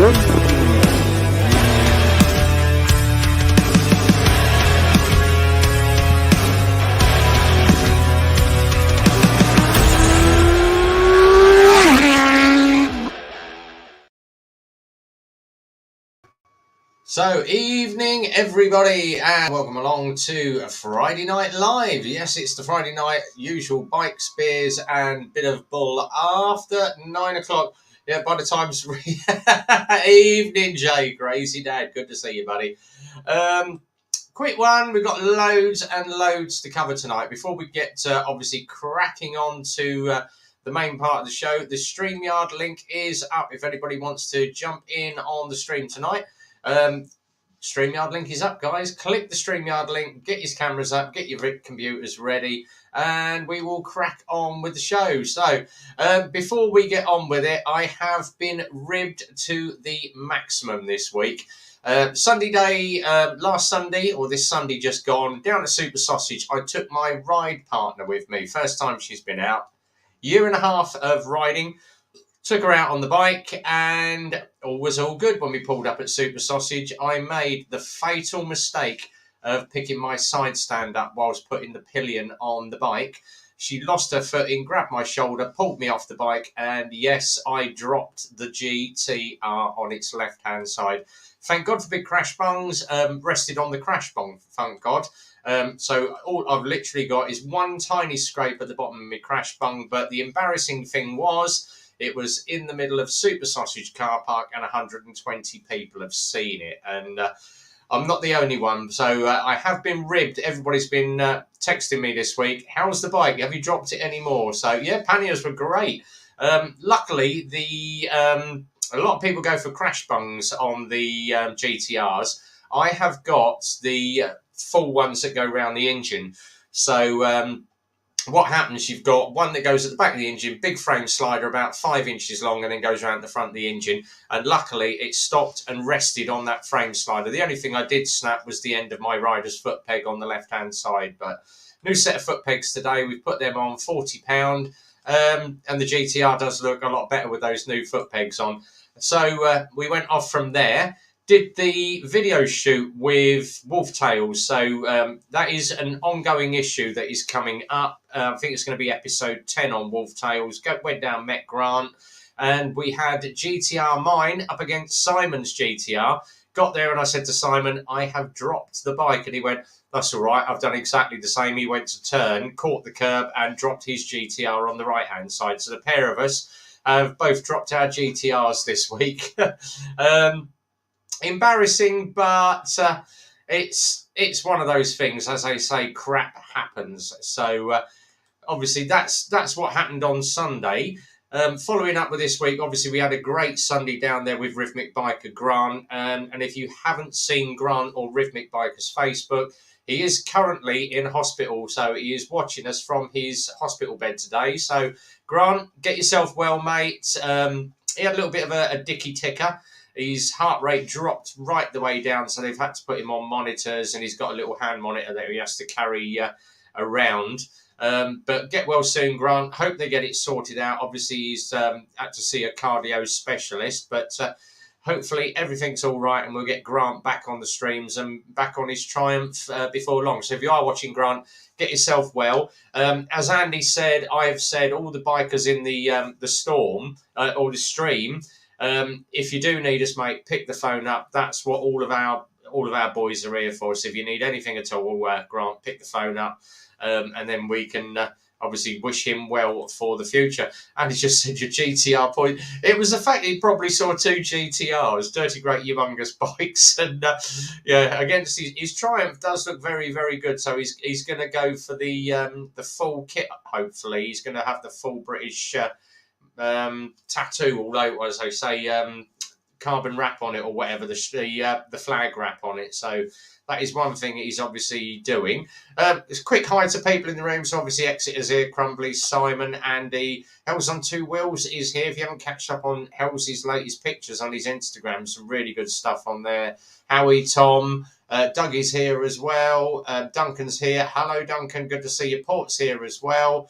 So, evening everybody, and welcome along to Friday Night Live. Yes, it's the Friday night usual bikes, beers and bit of bull after 9 o'clock. Yeah, by the time's evening, Jay, crazy dad, good to see you, buddy. Quick one, we've got loads and loads to cover tonight. Before we get obviously cracking on to the main part of the show, the StreamYard link is up if anybody wants to jump in on the stream tonight. StreamYard link is up, guys. Click the StreamYard link, get your cameras up, get your computers ready, and we will crack on with the show. So, before we get on with it, I have been ribbed to the maximum this week. Sunday day, last Sunday, or this Sunday just gone, down at Super Sausage, I took my ride partner with me. First time she's been out. Year and a half of riding. Took her out on the bike and all was all good when we pulled up at Super Sausage. I made the fatal mistake of picking my side stand up whilst putting the pillion on the bike. She lost her footing, grabbed my shoulder, pulled me off the bike, and yes, I dropped the GTR on its left-hand side. Thank God for big crash bungs, rested on the crash bung, thank God. So all I've literally got is one tiny scrape at the bottom of my crash bung, but the embarrassing thing was, it was in the middle of Super Sausage car park and 120 people have seen it. And I'm not the only one. So I have been ribbed. Everybody's been texting me this week. How's the bike? Have you dropped it anymore? So, yeah, panniers were great. Luckily, a lot of people go for crash bungs on the GTRs. I have got the full ones that go around the engine. So what happens, you've got one that goes at the back of the engine, big frame slider about 5 inches long, and then goes around the front of the engine. And luckily, it stopped and rested on that frame slider. The only thing I did snap was the end of my rider's foot peg on the left-hand side. But new set of foot pegs today. We've put them on £40. And the GTR does look a lot better with those new foot pegs on. So we went off from there. Did the video shoot with Wolf Tales. So that is an ongoing issue that is coming up. I think it's going to be episode 10 on Wolf Tales. Went down, met Grant, and we had GTR mine up against Simon's GTR. Got there and I said to Simon, I have dropped the bike. And he went, that's all right. I've done exactly the same. He went to turn, caught the curb and dropped his GTR on the right-hand side. So the pair of us have both dropped our GTRs this week. Embarrassing, but it's one of those things, as they say, crap happens. So obviously that's what happened on Sunday. Following up with this week, obviously we had a great Sunday down there with Rhythmic Biker Grant, and if you haven't seen Grant or Rhythmic Biker's Facebook, he is currently in hospital, so he is watching us from his hospital bed today. So Grant, get yourself well, mate. He had a little bit of a dicky ticker. His heart rate dropped right the way down, so they've had to put him on monitors, and he's got a little hand monitor that he has to carry around. But get well soon, Grant. Hope they get it sorted out. Obviously, he's had to see a cardio specialist, but hopefully everything's all right, and we'll get Grant back on the streams and back on his triumph before long. So if you are watching, Grant, get yourself well. As Andy said, I've said all the bikers in the storm or the stream. If you do need us, mate, pick the phone up. That's what all of our boys are here for. So if you need anything at all, Grant, pick the phone up, and then we can obviously wish him well for the future. And he just said your GTR point. It was the fact he probably saw two GTRs, dirty great humongous bikes, and yeah, against his Triumph does look very, very good. So he's going to go for the full kit. Hopefully, he's going to have the full British tattoo all over, as they say, carbon wrap on it or whatever, the flag wrap on it. So that is one thing he's obviously doing. It's quick hi to people in the room. So obviously Exeter's here, Crumbly, Simon, Andy. Hells on Two Wheels is here. If you haven't catched up on Hell's latest pictures on his Instagram, some really good stuff on there. Howie, Tom, Doug is here as well. Duncan's here. Hello, Duncan. Good to see you. Port's here as well.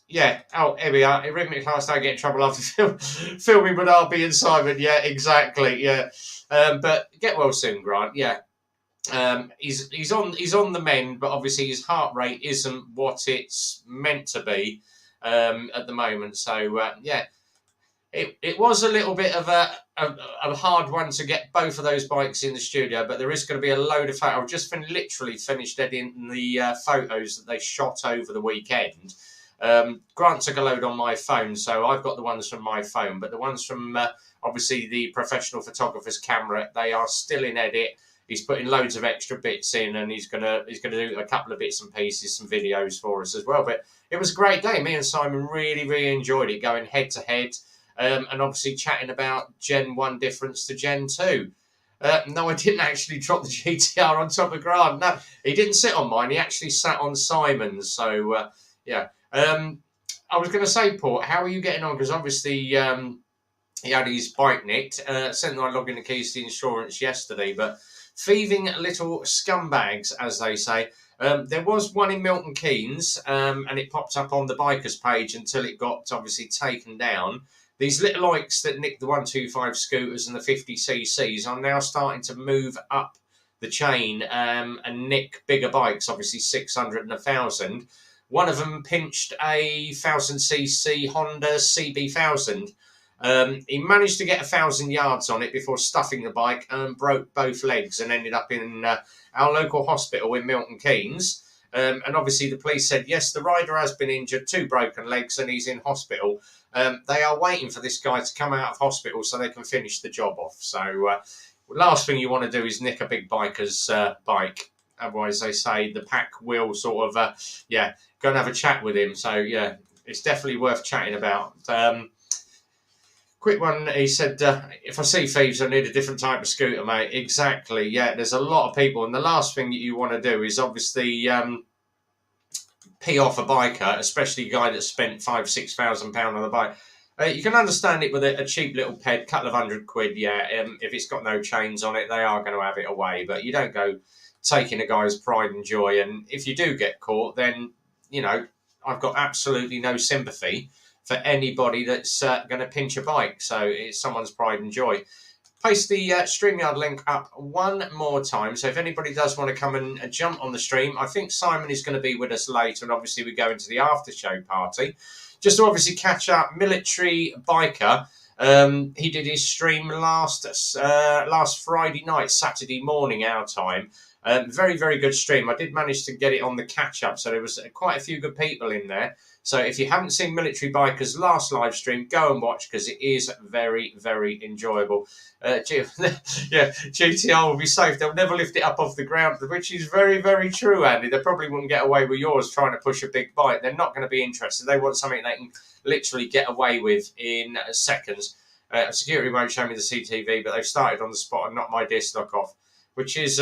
Yeah. Oh, here we are. Rhythmic class don't get in trouble after filming with RB and Simon. Yeah, exactly. Yeah. But get well soon, Grant. Yeah. He's on the mend, but obviously his heart rate isn't what it's meant to be at the moment. So yeah, it was a little bit of a hard one to get both of those bikes in the studio, but there is going to be a load of photos. I've just literally finished editing the photos that they shot over the weekend. Grant took a load on my phone, so I've got the ones from my phone, but the ones from obviously the professional photographer's camera, they are still in edit. He's putting loads of extra bits in, and he's gonna do a couple of bits and pieces, some videos for us as well. But it was a great day. Me and Simon really enjoyed it, going head to head. And obviously chatting about Gen 1 difference to Gen 2. No, I didn't actually drop the GTR on top of Grant. No, he didn't sit on mine. He actually sat on Simon's. So, yeah. I was going to say, Paul, how are you getting on? Because obviously he had his bike nicked. Sent my login the keys to the insurance yesterday. But thieving little scumbags, as they say. There was one in Milton Keynes, and it popped up on the bikers page until it got obviously taken down. These little oiks that nick the 125 scooters and the 50cc's are now starting to move up the chain and nick bigger bikes, obviously 600 and 1,000. One of them pinched a 1,000cc Honda CB1000. He managed to get 1,000 yards on it before stuffing the bike and broke both legs and ended up in our local hospital in Milton Keynes. And obviously the police said, yes, the rider has been injured, 2 broken legs, and he's in hospital. They are waiting for this guy to come out of hospital so they can finish the job off. So last thing you want to do is nick a big biker's bike. Otherwise, they say the pack will sort of, go and have a chat with him. So, yeah, it's definitely worth chatting about. Quick one, he said, if I see thieves, I need a different type of scooter, mate. Exactly, yeah, there's a lot of people. And the last thing that you want to do is obviously pee off a biker, especially a guy that spent £5,000-6,000 on a bike. You can understand it with a cheap little ped, couple of £100, yeah. If it's got no chains on it, they are going to have it away. But you don't go taking a guy's pride and joy. And if you do get caught, then, you know, I've got absolutely no sympathy for anybody that's going to pinch a bike. So it's someone's pride and joy. Paste the StreamYard link up one more time. So if anybody does want to come and jump on the stream, I think Simon is going to be with us later. And obviously we go into the after show party. Just to obviously catch up, Military Biker. He did his stream last Friday night, Saturday morning, our time. Very good stream. I did manage to get it on the catch up. So there was quite a few good people in there. So if you haven't seen Military Biker's last live stream, go and watch because it is very enjoyable. GTR will be safe. They'll never lift it up off the ground, which is very true, Andy. They probably wouldn't get away with yours trying to push a big bike. They're not going to be interested. They want something they can literally get away with in seconds. Security won't show me the CTV, but they've started on the spot and knocked my disc lock off, which is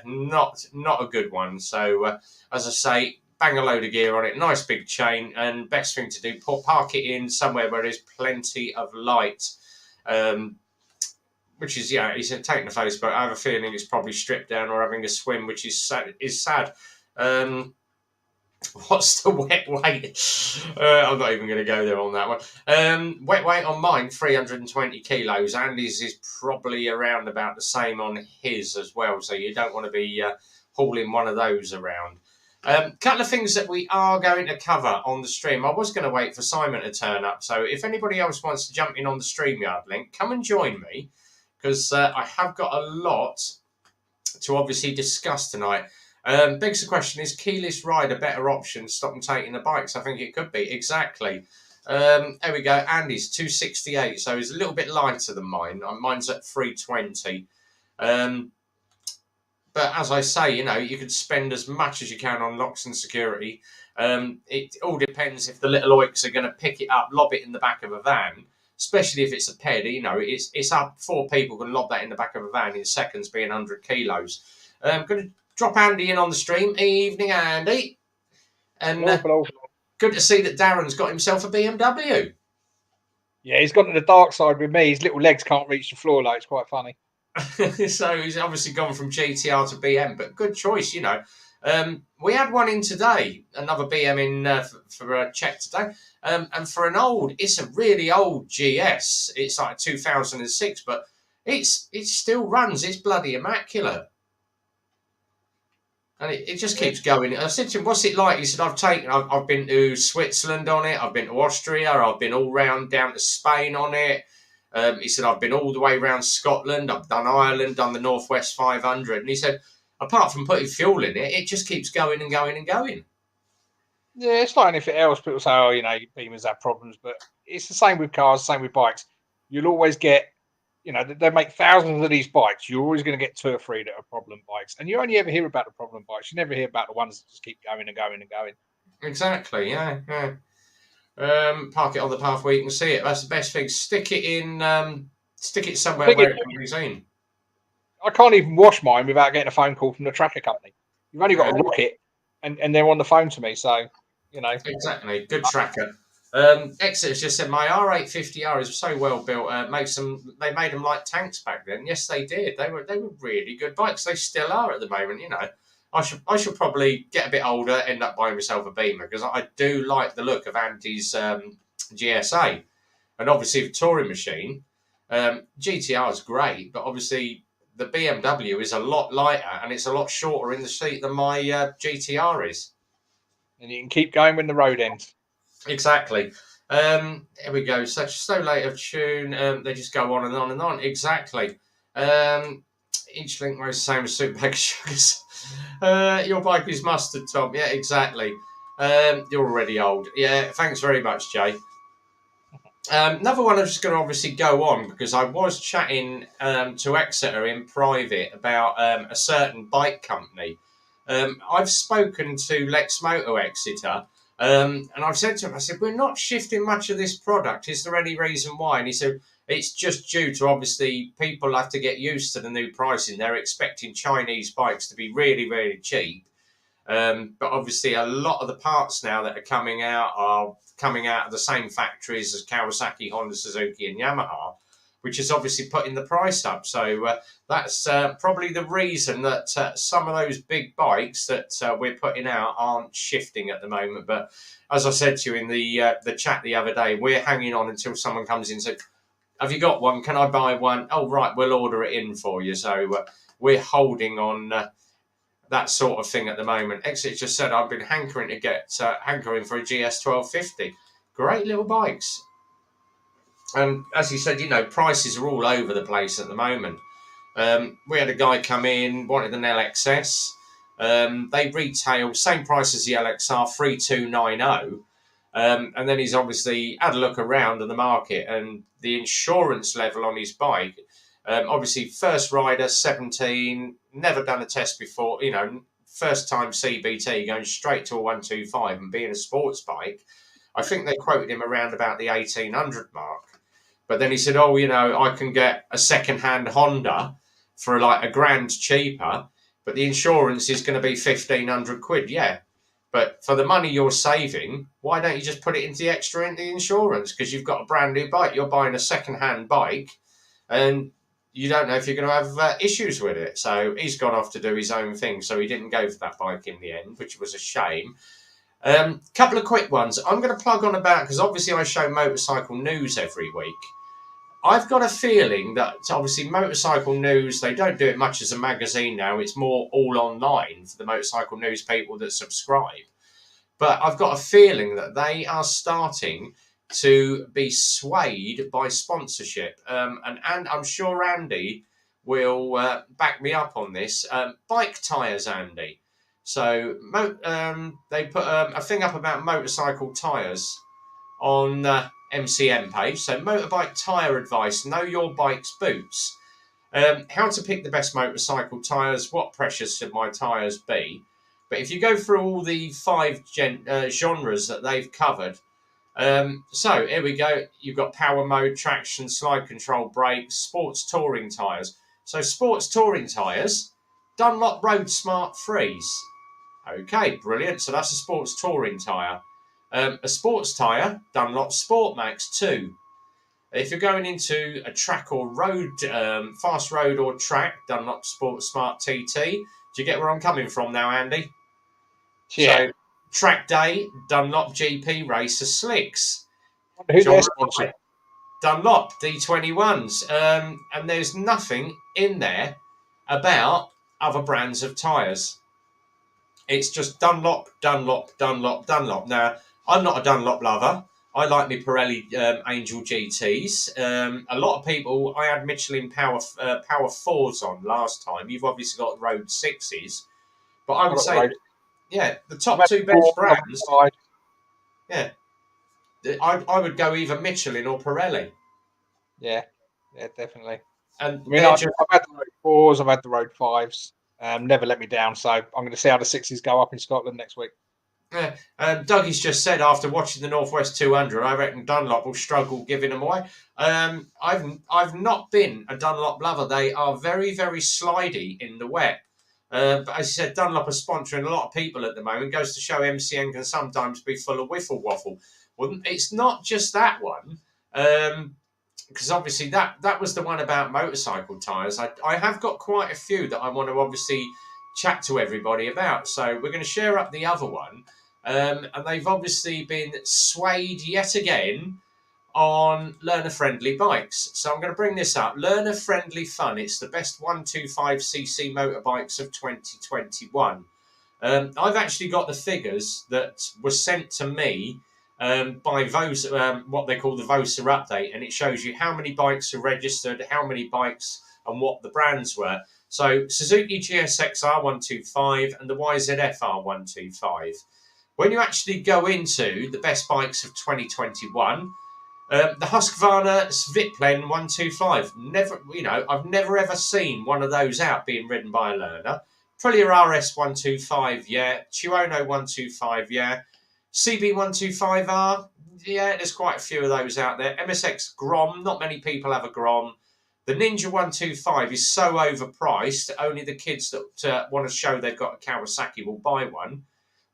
not a good one. So as I say, bang a load of gear on it, nice big chain, and best thing to do, park it in somewhere where there's plenty of light. Which is, he's taking a photo, but I have a feeling it's probably stripped down or having a swim, which is sad. What's the wet weight? I'm not even going to go there on that one. Wet weight on mine, 320 kilos. Andy's is probably around about the same on his as well, so you don't want to be hauling one of those around. Couple of things that we are going to cover on the stream. I was going to wait for Simon to turn up, so if anybody else wants to jump in on the StreamYard link, come and join me, because I have got a lot to obviously discuss tonight. Begs the question, is keyless ride a better option? Stop them taking the bikes. I think it could be. Exactly. There we go. Andy's 268, so he's a little bit lighter than mine. Mine's at 320. But as I say, you could spend as much as you can on locks and security. It all depends if the little oiks are going to pick it up, lob it in the back of a van, especially if it's a ped. It's up. 4 people can lob that in the back of a van in seconds, being 100 kilos. I'm going to drop Andy in on the stream. Evening, Andy. And good to see that Darren's got himself a BMW. Yeah, he's gone to the dark side with me. His little legs can't reach the floor, it's quite funny. So he's obviously gone from GTR to BM, but good choice, We had one in today, another BM in for a check today. And for an old, it's a really old GS. It's like 2006, but it still runs. It's bloody immaculate. And it just keeps going. I said to him, "What's it like?" He said, I've been to Switzerland on it. I've been to Austria. I've been all round down to Spain on it. He said, I've been all the way around Scotland. I've done Ireland, done the Northwest 500. And he said, apart from putting fuel in it, it just keeps going and going and going. Yeah, it's like anything else. People say, "Oh, Beamers have problems," but it's the same with cars, same with bikes. You'll always get, they make thousands of these bikes. You're always going to get 2 or 3 that are problem bikes, and you only ever hear about the problem bikes. You never hear about the ones that just keep going and going and going. Exactly. Yeah. Yeah. Park it on the path where you can see it. That's the best thing. Stick it in. Stick it The somewhere thing is, where it can be seen. I can't even wash mine without getting a phone call from the tracker company. You've only got to lock it, and they're on the phone to me. So, Exactly. Good tracker. Exeter's just said my R850R is so well built. They made them like tanks back then. Yes, they did. They were really good bikes. They still are at the moment. I should probably get a bit older, end up buying myself a Beamer because I do like the look of Andy's GSA, and obviously the touring machine. GTR is great, but obviously the BMW is a lot lighter and it's a lot shorter in the seat than my GTR is. and you can keep going when the road ends. Exactly. Here we go. So late of tune. They just go on and on and on. Exactly. Each link was the same as Super Bag Sugars. Your bike is mustard, Tom. Yeah, exactly. You're already old. Yeah, thanks very much, Jay. Another one I'm just going to obviously go on because I was chatting to Exeter in private about a certain bike company. I've spoken to Lex Moto Exeter and I've said to him, I said, we're not shifting much of this product. Is there any reason why? And he said, it's just due to obviously people have to get used to the new pricing. They're expecting Chinese bikes to be really, really cheap. But obviously, a lot of the parts now that are coming out are coming out of the same factories as Kawasaki, Honda, Suzuki, and Yamaha, which is obviously putting the price up. So that's probably the reason that some of those big bikes that we're putting out aren't shifting at the moment. But as I said to you in the chat the other day, we're hanging on until someone comes in and says, have you got one? Can I buy one? Oh, right, we'll order it in for you. So we're holding on that sort of thing at the moment. Exit just said, I've been hankering for a GS 1250. Great little bikes. And as he said, prices are all over the place at the moment. We had a guy come in, wanted an LXS. They retail same price as the LXR, 3290. And then he's obviously had a look around in the market and the insurance level on his bike. Obviously, first rider, 17, never done a test before, first time CBT going straight to a 125 and being a sports bike. I think they quoted him around about the 1800 mark. But then he said, I can get a second-hand Honda for like £1,000 cheaper, but the insurance is going to be 1,500 quid. Yeah. But for the money you're saving, why don't you just put it into the extra into the insurance? Because you've got a brand new bike. You're buying a second-hand bike and you don't know if you're going to have issues with it. So he's gone off to do his own thing. So he didn't go for that bike in the end, which was a shame. Couple of quick ones. I'm going to plug on about, because obviously I show motorcycle news every week. I've got a feeling that obviously motorcycle news, they don't do it much as a magazine now. It's more all online for the motorcycle news people that subscribe. But I've got a feeling that they are starting to be swayed by sponsorship. And I'm sure Andy will back me up on this. Bike tyres, Andy. So they put a thing up about motorcycle tyres on MCM page. So motorbike tyre advice, know your bike's boots. How to pick the best motorcycle tyres, what pressures should my tyres be. But if you go through all the 5 genres that they've covered, so here we go. You've got power mode, traction, slide control, brakes, sports touring tyres. So sports touring tyres, Dunlop Road Smart Freeze. Okay, brilliant. So that's a sports touring tyre. A sports tyre, Dunlop Sport Max 2. If you're going into a track or road, fast road or track, Dunlop Sport Smart TT. Do you get where I'm coming from now, Andy? Yeah. So track day, Dunlop GP Racer Slicks. Wonder who John they're sponsored. Wright, Dunlop D21s. And there's nothing in there about other brands of tyres. It's just Dunlop, Dunlop, Dunlop, Dunlop. Now, I'm not a Dunlop lover. I like my Pirelli Angel GTs. A lot of people, I had Michelin Power 4s on last time. You've obviously got Road 6s. But I I've would got say, road. yeah, the I've top had two four, best I've brands, had five. yeah, I would go either Michelin or Pirelli. Yeah, yeah, definitely. And I mean, they're I've just, had the road fours, I've had the road fives. Never let me down. So I'm going to see how the sixes go up in Scotland next week. yeah. Dougie's just said after watching the Northwest 200, I reckon Dunlop will struggle giving them away. I've not been a Dunlop lover. They are very, very slidey in the wet. But as you said, Dunlop are sponsoring a lot of people at the moment. Goes to show MCN can sometimes be full of whiffle waffle. Well, it's not just that one. Because obviously that was the one about motorcycle tyres. I have got quite a few that I want to obviously chat to everybody about. So we're going to share up the other one. And they've obviously been swayed yet again on learner-friendly bikes. So I'm going to bring this up. Learner-friendly fun. It's the best 125cc motorbikes of 2021. I've actually got the figures that were sent to me by VOSA, what they call the VOSA update, and it shows you how many bikes are registered, how many bikes, and what the brands were. So Suzuki GSX R125 and the YZF R125. When you actually go into the best bikes of 2021, the Husqvarna Svitplen 125. Never, I've never ever seen one of those out being ridden by a learner. Aprilia RS 125, yeah. Tuono 125, yeah. CB 125R, yeah. There's quite a few of those out there. MSX Grom, not many people have a Grom. The Ninja 125 is so overpriced. Only the kids that want to show they've got a Kawasaki will buy one.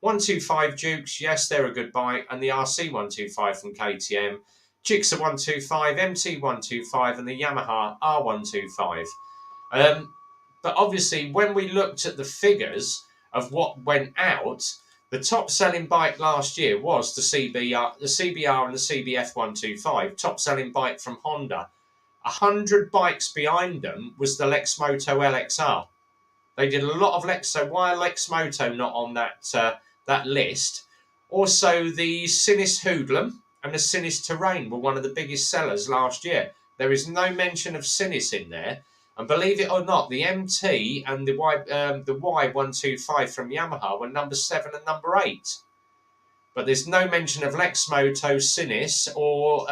125 Dukes, yes, they're a good bike. And the RC 125 from KTM. Jigsaw 125, MT 125, and the Yamaha R125. But obviously, when we looked at the figures of what went out, the top selling bike last year was the CBR and the CBF 125. Top selling bike from Honda. 100 bikes behind them was the Lexmoto LXR. They did a lot of Lex. So why are Lexmoto not on that list? Also, the Sinis Hoodlum and the Sinis Terrain were one of the biggest sellers last year. There is no mention of Sinis in there. And believe it or not, the MT and the Y125 from Yamaha were number 7 and number 8. But there's no mention of Lexmoto, Sinis, or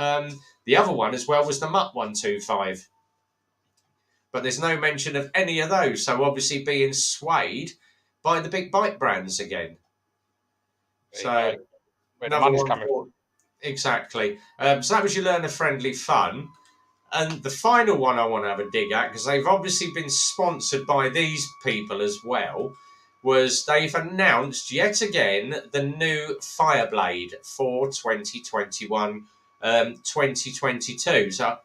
the other one as well was the Mutt 125. But there's no mention of any of those. So obviously being swayed by the big bike brands again. So Where the another money's one coming for exactly. So that was your learner-friendly fun. And the final one I want to have a dig at, because they've obviously been sponsored by these people as well, was they've announced yet again the new Fireblade for 2021, 2022. So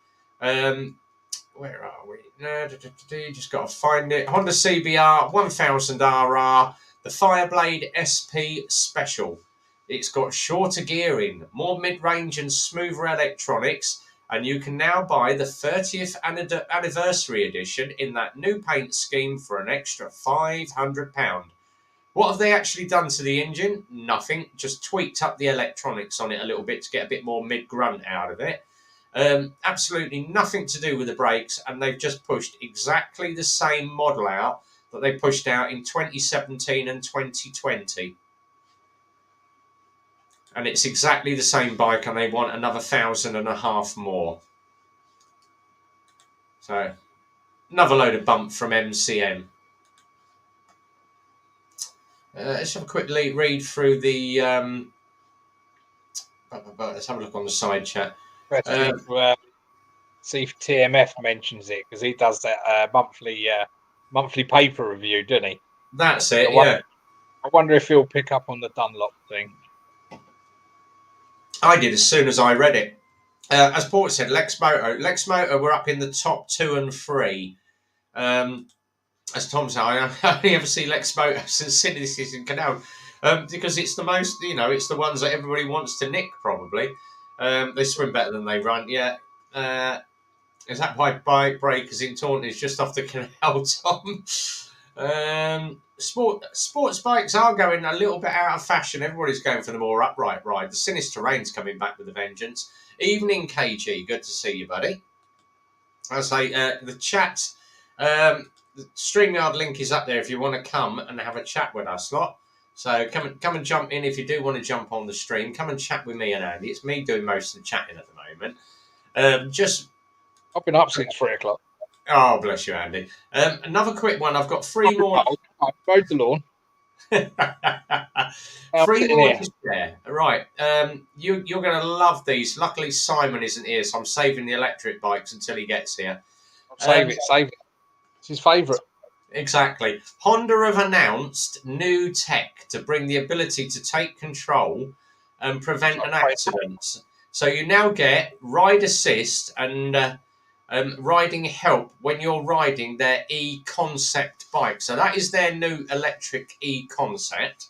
where are we? Just got to find it. Honda CBR 1000RR, the Fireblade SP Special. It's got shorter gearing, more mid-range and smoother electronics, and you can now buy the 30th anniversary edition in that new paint scheme for an extra £500. What have they actually done to the engine? Nothing. Just tweaked up the electronics on it a little bit to get a bit more mid-grunt out of it. Absolutely nothing to do with the brakes, and they've just pushed exactly the same model out that they pushed out in 2017 and 2020. And it's exactly the same bike, and they want another 1,500 more. So, another load of bump from MCM. Let's have a quick read through the. Let's have a look on the side chat. See if TMF mentions it, because he does that monthly paper review, doesn't he? That's it, yeah. I wonder if he'll pick up on the Dunlop thing. I did as soon as I read it. As Paul said, Lexmoto were up in the top 2 and 3. As Tom said, I only ever see Lexmoto since Synthesis in Canal. because it's the most, it's the ones that everybody wants to nick. Probably, they swim better than they run. Yeah. Is that why bike breakers in Taunton is just off the canal, Tom? Sports bikes are going a little bit out of fashion. Everybody's going for the more upright ride. The Sinister Rain's coming back with a vengeance. Evening, KG. Good to see you, buddy. I say the chat, the StreamYard link is up there if you want to come and have a chat with us, lot. So come and jump in if you do want to jump on the stream. Come and chat with me and Andy. It's me doing most of the chatting at the moment. I've been up since 3 o'clock. Oh, bless you, Andy. Another quick one. I've got 3 more. I mowed the lawn. 3 more to share. Right. You're going to love these. Luckily, Simon isn't here, so I'm saving the electric bikes until he gets here. Save it. It's his favourite. Exactly. Honda have announced new tech to bring the ability to take control and prevent an accident. So you now get ride assist and riding help when you're riding their e-concept bike. So that is their new electric e-concept.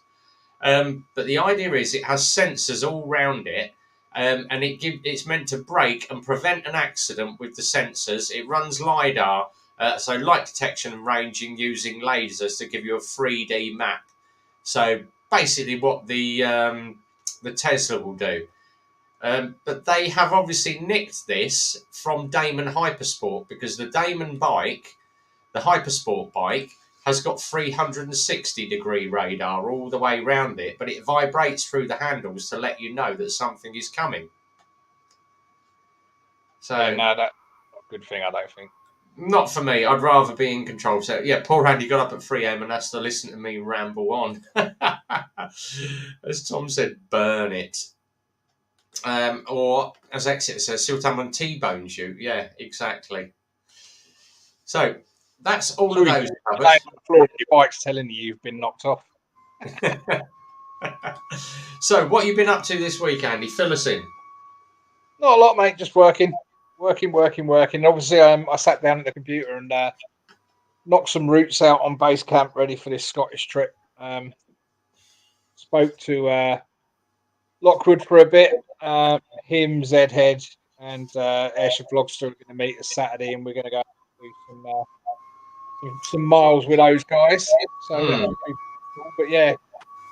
But the idea is it has sensors all around it, and it's meant to brake and prevent an accident with the sensors. It runs LiDAR, so light detection and ranging using lasers to give you a 3D map. So basically what the Tesla will do. But they have obviously nicked this from Damon Hypersport because the Damon bike, the Hypersport bike, has got 360-degree radar all the way around it, but it vibrates through the handles to let you know that something is coming. So no, that's not a good thing, I don't think. Not for me. I'd rather be in control. So yeah, poor Andy got up at 3 a.m. and has to listen to me ramble on. As Tom said, burn it. Or as Exeter says, Siltaman T-bones you. Yeah, exactly. So that's all of those covered. Your bike's telling you've been knocked off. So what have you been up to this week, Andy? Fill us in. Not a lot, mate. Just working. Obviously, I sat down at the computer and knocked some routes out on base camp, ready for this Scottish trip. Spoke to Lockwood for a bit. Him, Zedhead, and Ayrshire Vlogster are going to meet us Saturday, and we're going to go do some miles with those guys. So, but yeah,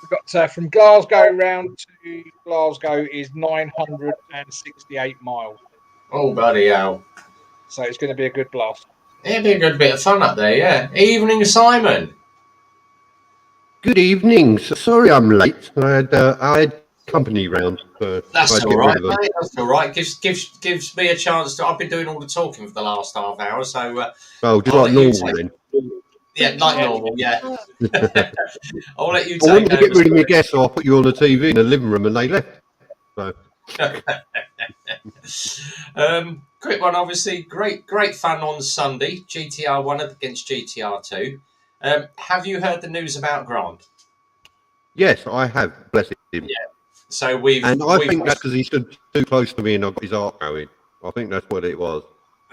we've got from Glasgow round to Glasgow is 968 miles. Oh, bloody hell. So it's going to be a good blast. It'll be a good bit of fun up there, yeah. Evening, Simon. Good evening. Sorry I'm late. I had company round. That's all right, mate. That's all right. Gives me a chance to... I've been doing all the talking for the last half hour, so... just like normal then? Yeah, like normal, yeah. I'll let you take I wanted to get rid of my guests, so I put you on the TV in the living room and they left. So... quick one, obviously. Great fun on Sunday. GTR 1 up against GTR 2. Have you heard the news about Grant? Yes, I have. Bless him. Yeah. So I think that's because he stood too close to me and I got his heart going. I think that's what it was.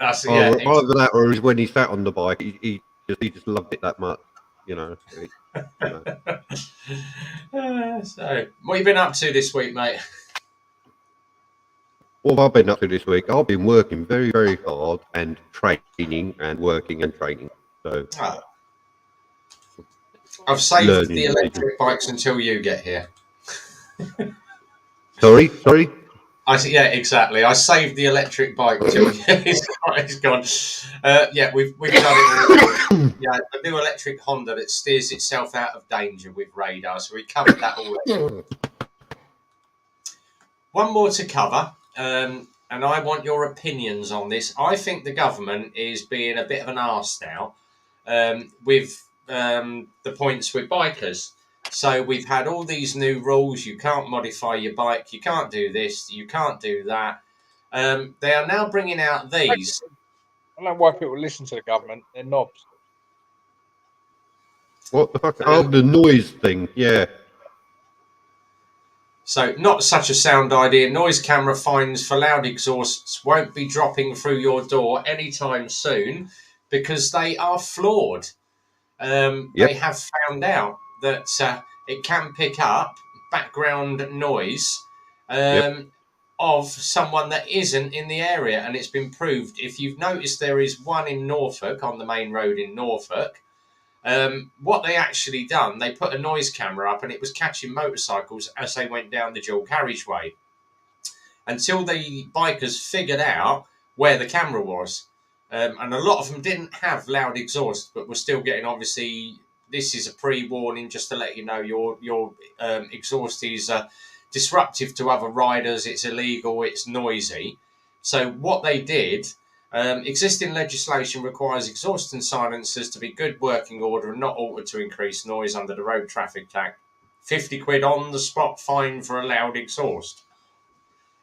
Either that or when he sat on the bike, he just loved it that much. So, what have you been up to this week, mate? What have I been up to this week? I've been working very, very hard and training and working and training. So I've saved the electric bikes until you get here. Sorry? I said, yeah, exactly. I saved the electric bike until he's gone. Yeah, we've done it. Yeah, a new electric Honda that steers itself out of danger with radar. So we covered that already. One more to cover, and I want your opinions on this. I think the government is being a bit of an arse now with the points with bikers. So we've had all these new rules. You can't modify your bike. You can't do this. You can't do that. They are now bringing out these. I don't know why people listen to the government. They're knobs. What the fuck? The noise thing. Yeah. So, not such a sound idea. Noise camera fines for loud exhausts won't be dropping through your door anytime soon because they are flawed. They have found out that it can pick up background noise of someone that isn't in the area, and it's been proved. If you've noticed, there is one in Norfolk, on the main road in Norfolk. What they actually done, they put a noise camera up, and it was catching motorcycles as they went down the dual carriageway, until the bikers figured out where the camera was. And a lot of them didn't have loud exhaust, but were still getting, obviously, this is a pre-warning just to let you know your exhaust is disruptive to other riders, it's illegal, it's noisy. So what they did, existing legislation requires exhaust and silencers to be good working order and not altered to increase noise under the Road Traffic Act. 50 quid on the spot fine for a loud exhaust.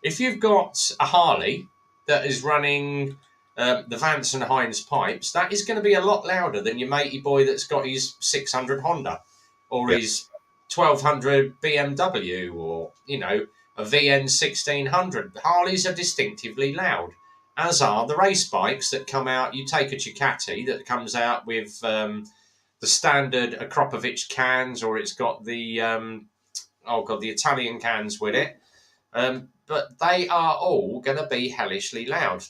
If you've got a Harley that is running the Vance and Hines pipes, that is going to be a lot louder than your matey boy that's got his 600 Honda or his 1200 BMW or, a VN 1600. Harleys are distinctively loud, as are the race bikes that come out. You take a Ducati that comes out with the standard Akropovich cans, or it's got the, the Italian cans with it. But they are all going to be hellishly loud.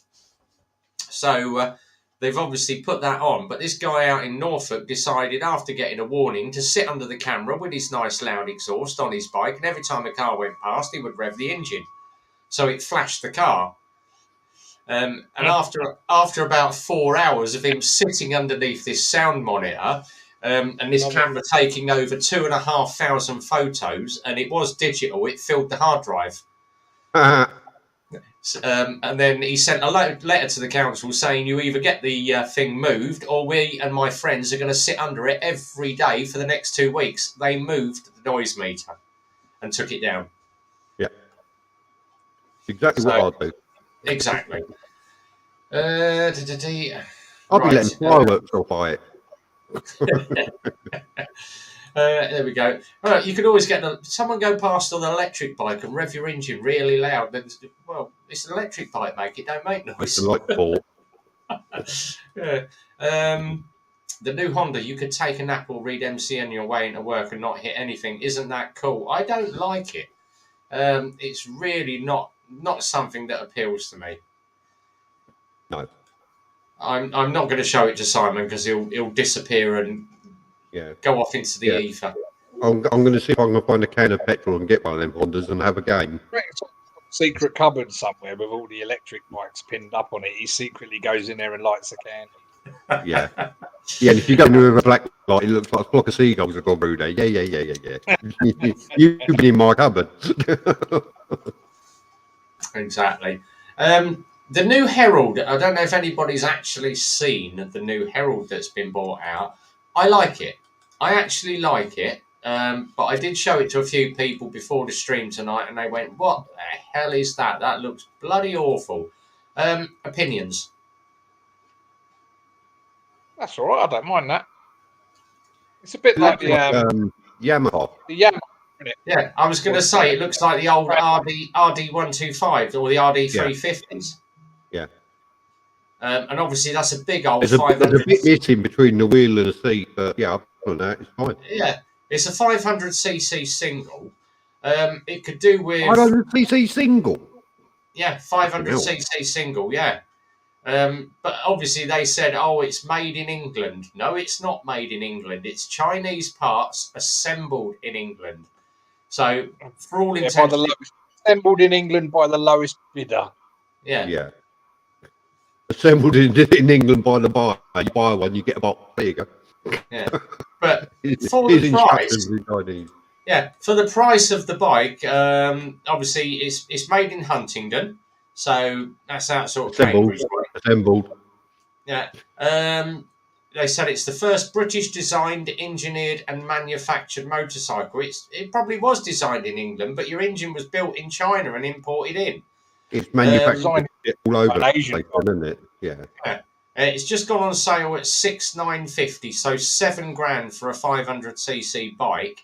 So they've obviously put that on. But this guy out in Norfolk decided, after getting a warning, to sit under the camera with his nice loud exhaust on his bike. And every time a car went past, he would rev the engine. So it flashed the car. And after about 4 hours of him sitting underneath this sound monitor, and this camera taking over 2,500 photos, and it was digital, it filled the hard drive. And then he sent a letter to the council saying, you either get the thing moved, or we and my friends are going to sit under it every day for the next 2 weeks. They moved the noise meter and took it down. Yeah. Exactly what I'll do. Exactly. I'll be letting fireworks off by it. There we go. Right, you could always get someone go past on an electric bike and rev your engine really loud. Then, well, it's an electric bike, mate. It don't make noise. It's a light ball. Yeah. The new Honda, you could take a nap or read MCN your way into work and not hit anything. Isn't that cool? I don't like it. It's really not something that appeals to me. No. I'm not going to show it to Simon because he'll disappear and go off into the ether. I'm going to see if I can find a can of petrol and get one of them Hondas and have a game. Secret cupboard somewhere with all the electric bikes pinned up on it. He secretly goes in there and lights a candle. Yeah. Yeah, and if you go with a black light, it looks like a flock of seagulls have gone through there. Yeah. You've been in my cupboard. Exactly. The new Herald, I don't know if anybody's actually seen the new Herald that's been brought out. I like it. I actually like it. But I did show it to a few people before the stream tonight, and they went, what the hell is that? That looks bloody awful. Opinions? That's all right. I don't mind that. It's a bit like the Yamaha. The Yamaha. Yeah, I was going to say, it looks like the old RD125 or the RD350s. Yeah. And obviously that's a big old there's 500. There's a bit missing between the wheel and the seat, but yeah, on that, it's fine. Yeah, it's a 500cc single. It could do with 500cc single. Yeah, 500cc single. Yeah. But obviously they said, oh, it's made in England. No, it's not made in England. It's Chinese parts assembled in England. So for all intents, assembled in England by the lowest bidder. Yeah. Assembled in England by the buyer. You buy one, you get a box. There you go. Yeah, but for the price, for the price of the bike, obviously it's made in Huntingdon, so that's out sort of Cambridge way. Assembled. Yeah. They said it's the first British designed, engineered and manufactured motorcycle. It probably was designed in England, but your engine was built in China and imported in. It's manufactured all over the place, isn't it? Yeah. It's just gone on sale at $6,950, so $7,000 for a 500cc bike.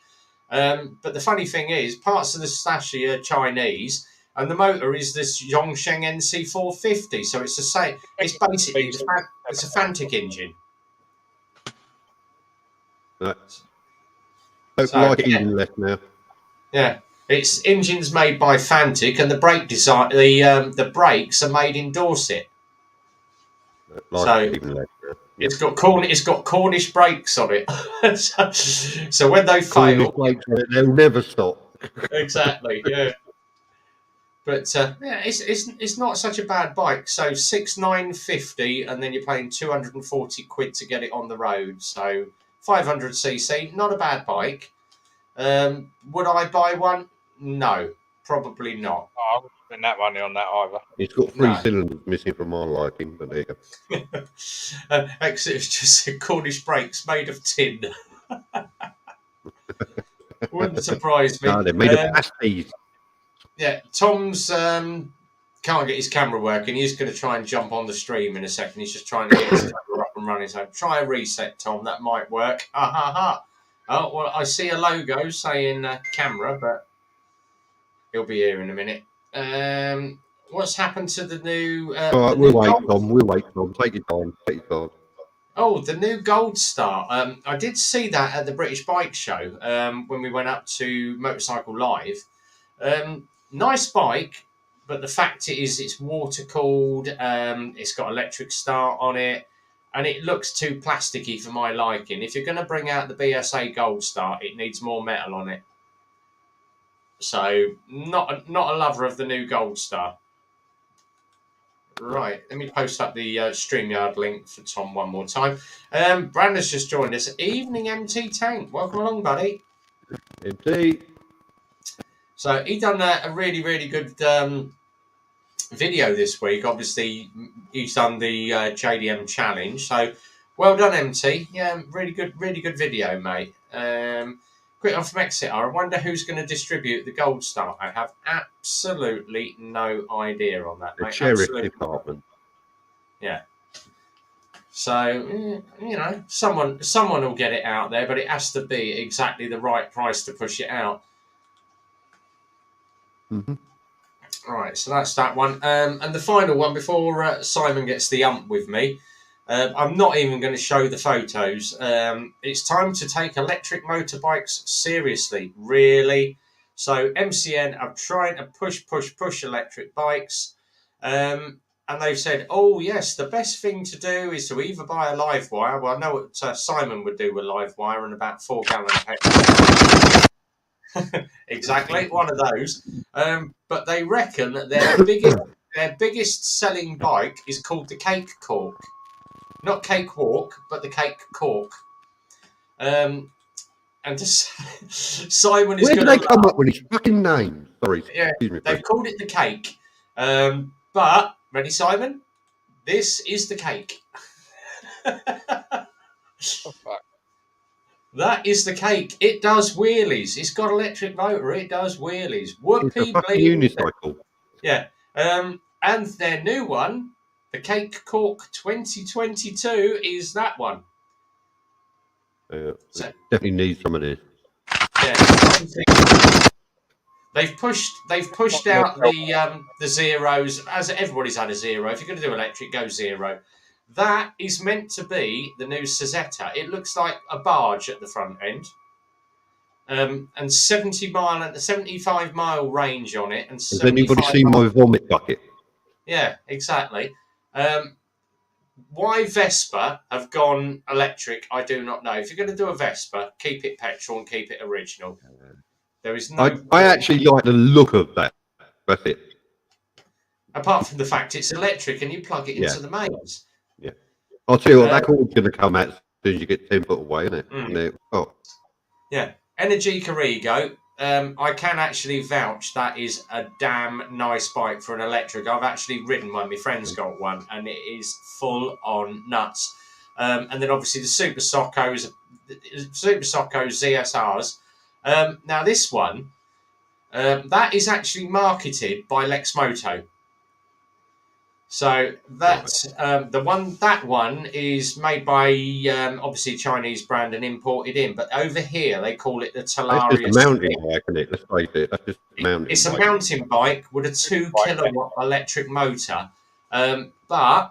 But the funny thing is, parts of the chassis are Chinese, and the motor is this Yongsheng NC450. So it's the same. It's basically it's a Fantic engine. But So, like even less now. Yeah, its engine's made by Fantic, and the brake design, the brakes are made in Dorset. Like even less now. Yep. It's got Cornish brakes on it. so when they fail, they'll never stop. Exactly. Yeah. But yeah, it's not such a bad bike. So 6,950, and then you're paying 240 quid to get it on the road. So 500cc, not a bad bike. Would I buy one? No, probably not. I wouldn't spend that money on that either. It's got three cylinders missing from my liking, but there you go. Actually, it's just Cornish brakes made of tin. Wouldn't surprise me. No, they're made of pasties. Yeah, Tom's can't get his camera working. He's going to try and jump on the stream in a second. He's just trying to get his camera up and running. So try a reset, Tom. That might work. Oh, well, I see a logo saying camera, but he'll be here in a minute. What's happened to the new... All right, we'll wait, Tom. We'll wait, Tom. Take your time. Take your time. Oh, the new Gold Star. I did see that at the British Bike Show when we went up to Motorcycle Live. Nice bike, but the fact is it's water cooled. It's got electric start on it, and it looks too plasticky for my liking. If you're going to bring out the BSA Gold Star, it needs more metal on it. So not a lover of the new Gold Star. Right, let me post up the StreamYard link for Tom one more time. Brandon's just joined us. Evening, MT Tank. Welcome along, buddy. MT. So he done a really, really good video this week. Obviously, he's done the JDM challenge. So well done, MT. Yeah, really good video, mate. Quick on from Exeter. I wonder who's going to distribute the Gold Star. I have absolutely no idea on that, mate. The sheriff department. Yeah. So, you know, someone will get it out there, but it has to be exactly the right price to push it out. Mm-hmm. Right, so that's that one. And the final one before Simon gets the ump with me. I'm not even going to show the photos. It's time to take electric motorbikes seriously, really. So MCN are trying to push electric bikes. And they've said, oh, yes, the best thing to do is to either buy a live wire. Well, I know what Simon would do with live wire and about 4 gallon petrol. Exactly, one of those. But they reckon that their biggest selling bike is called the Cake Cork. Not Cake Walk, but the Cake Cork. And Simon is Where going to... Where do they come up with his fucking name? Sorry, yeah, excuse me. They've called it the Cake. But, ready, Simon? This is the cake. Oh, fuck. That is the cake. It does wheelies. It's got electric motor. It does wheelies. Whoopie, it's a fucking unicycle. Yeah. And their new one, the Cake Cork 2022, is that one. So, definitely need some of this. Yeah. They've pushed out the zeros, as everybody's had a zero. If you're going to do electric, go zero. That is meant to be the new Cazetta. It looks like a barge at the front end. And 75 mile range on it. And has anybody seen my vomit bucket? Yeah, exactly. Why Vespa have gone electric, I do not know. If you're going to do a Vespa, keep it petrol and keep it original. There is no... I actually like the look of that. That's it. Apart from the fact it's electric and you plug it into the mains. Yeah. I'll tell you what, that cord's going to come out as soon as you get 10 foot away, isn't it? Yeah. Energica Ego. I can actually vouch that is a damn nice bike for an electric. I've actually ridden one. My friend's got one, and it is full on nuts. And then obviously the Super Soccos ZSRs. Now this one, that is actually marketed by Lexmoto. So that's that one is made by obviously a Chinese brand and imported in, but over here they call it the Talaria. It's just a mountain bike, isn't it? Let's face it. That's just a mountain. It's a mountain bike with a 2 kilowatt electric motor, but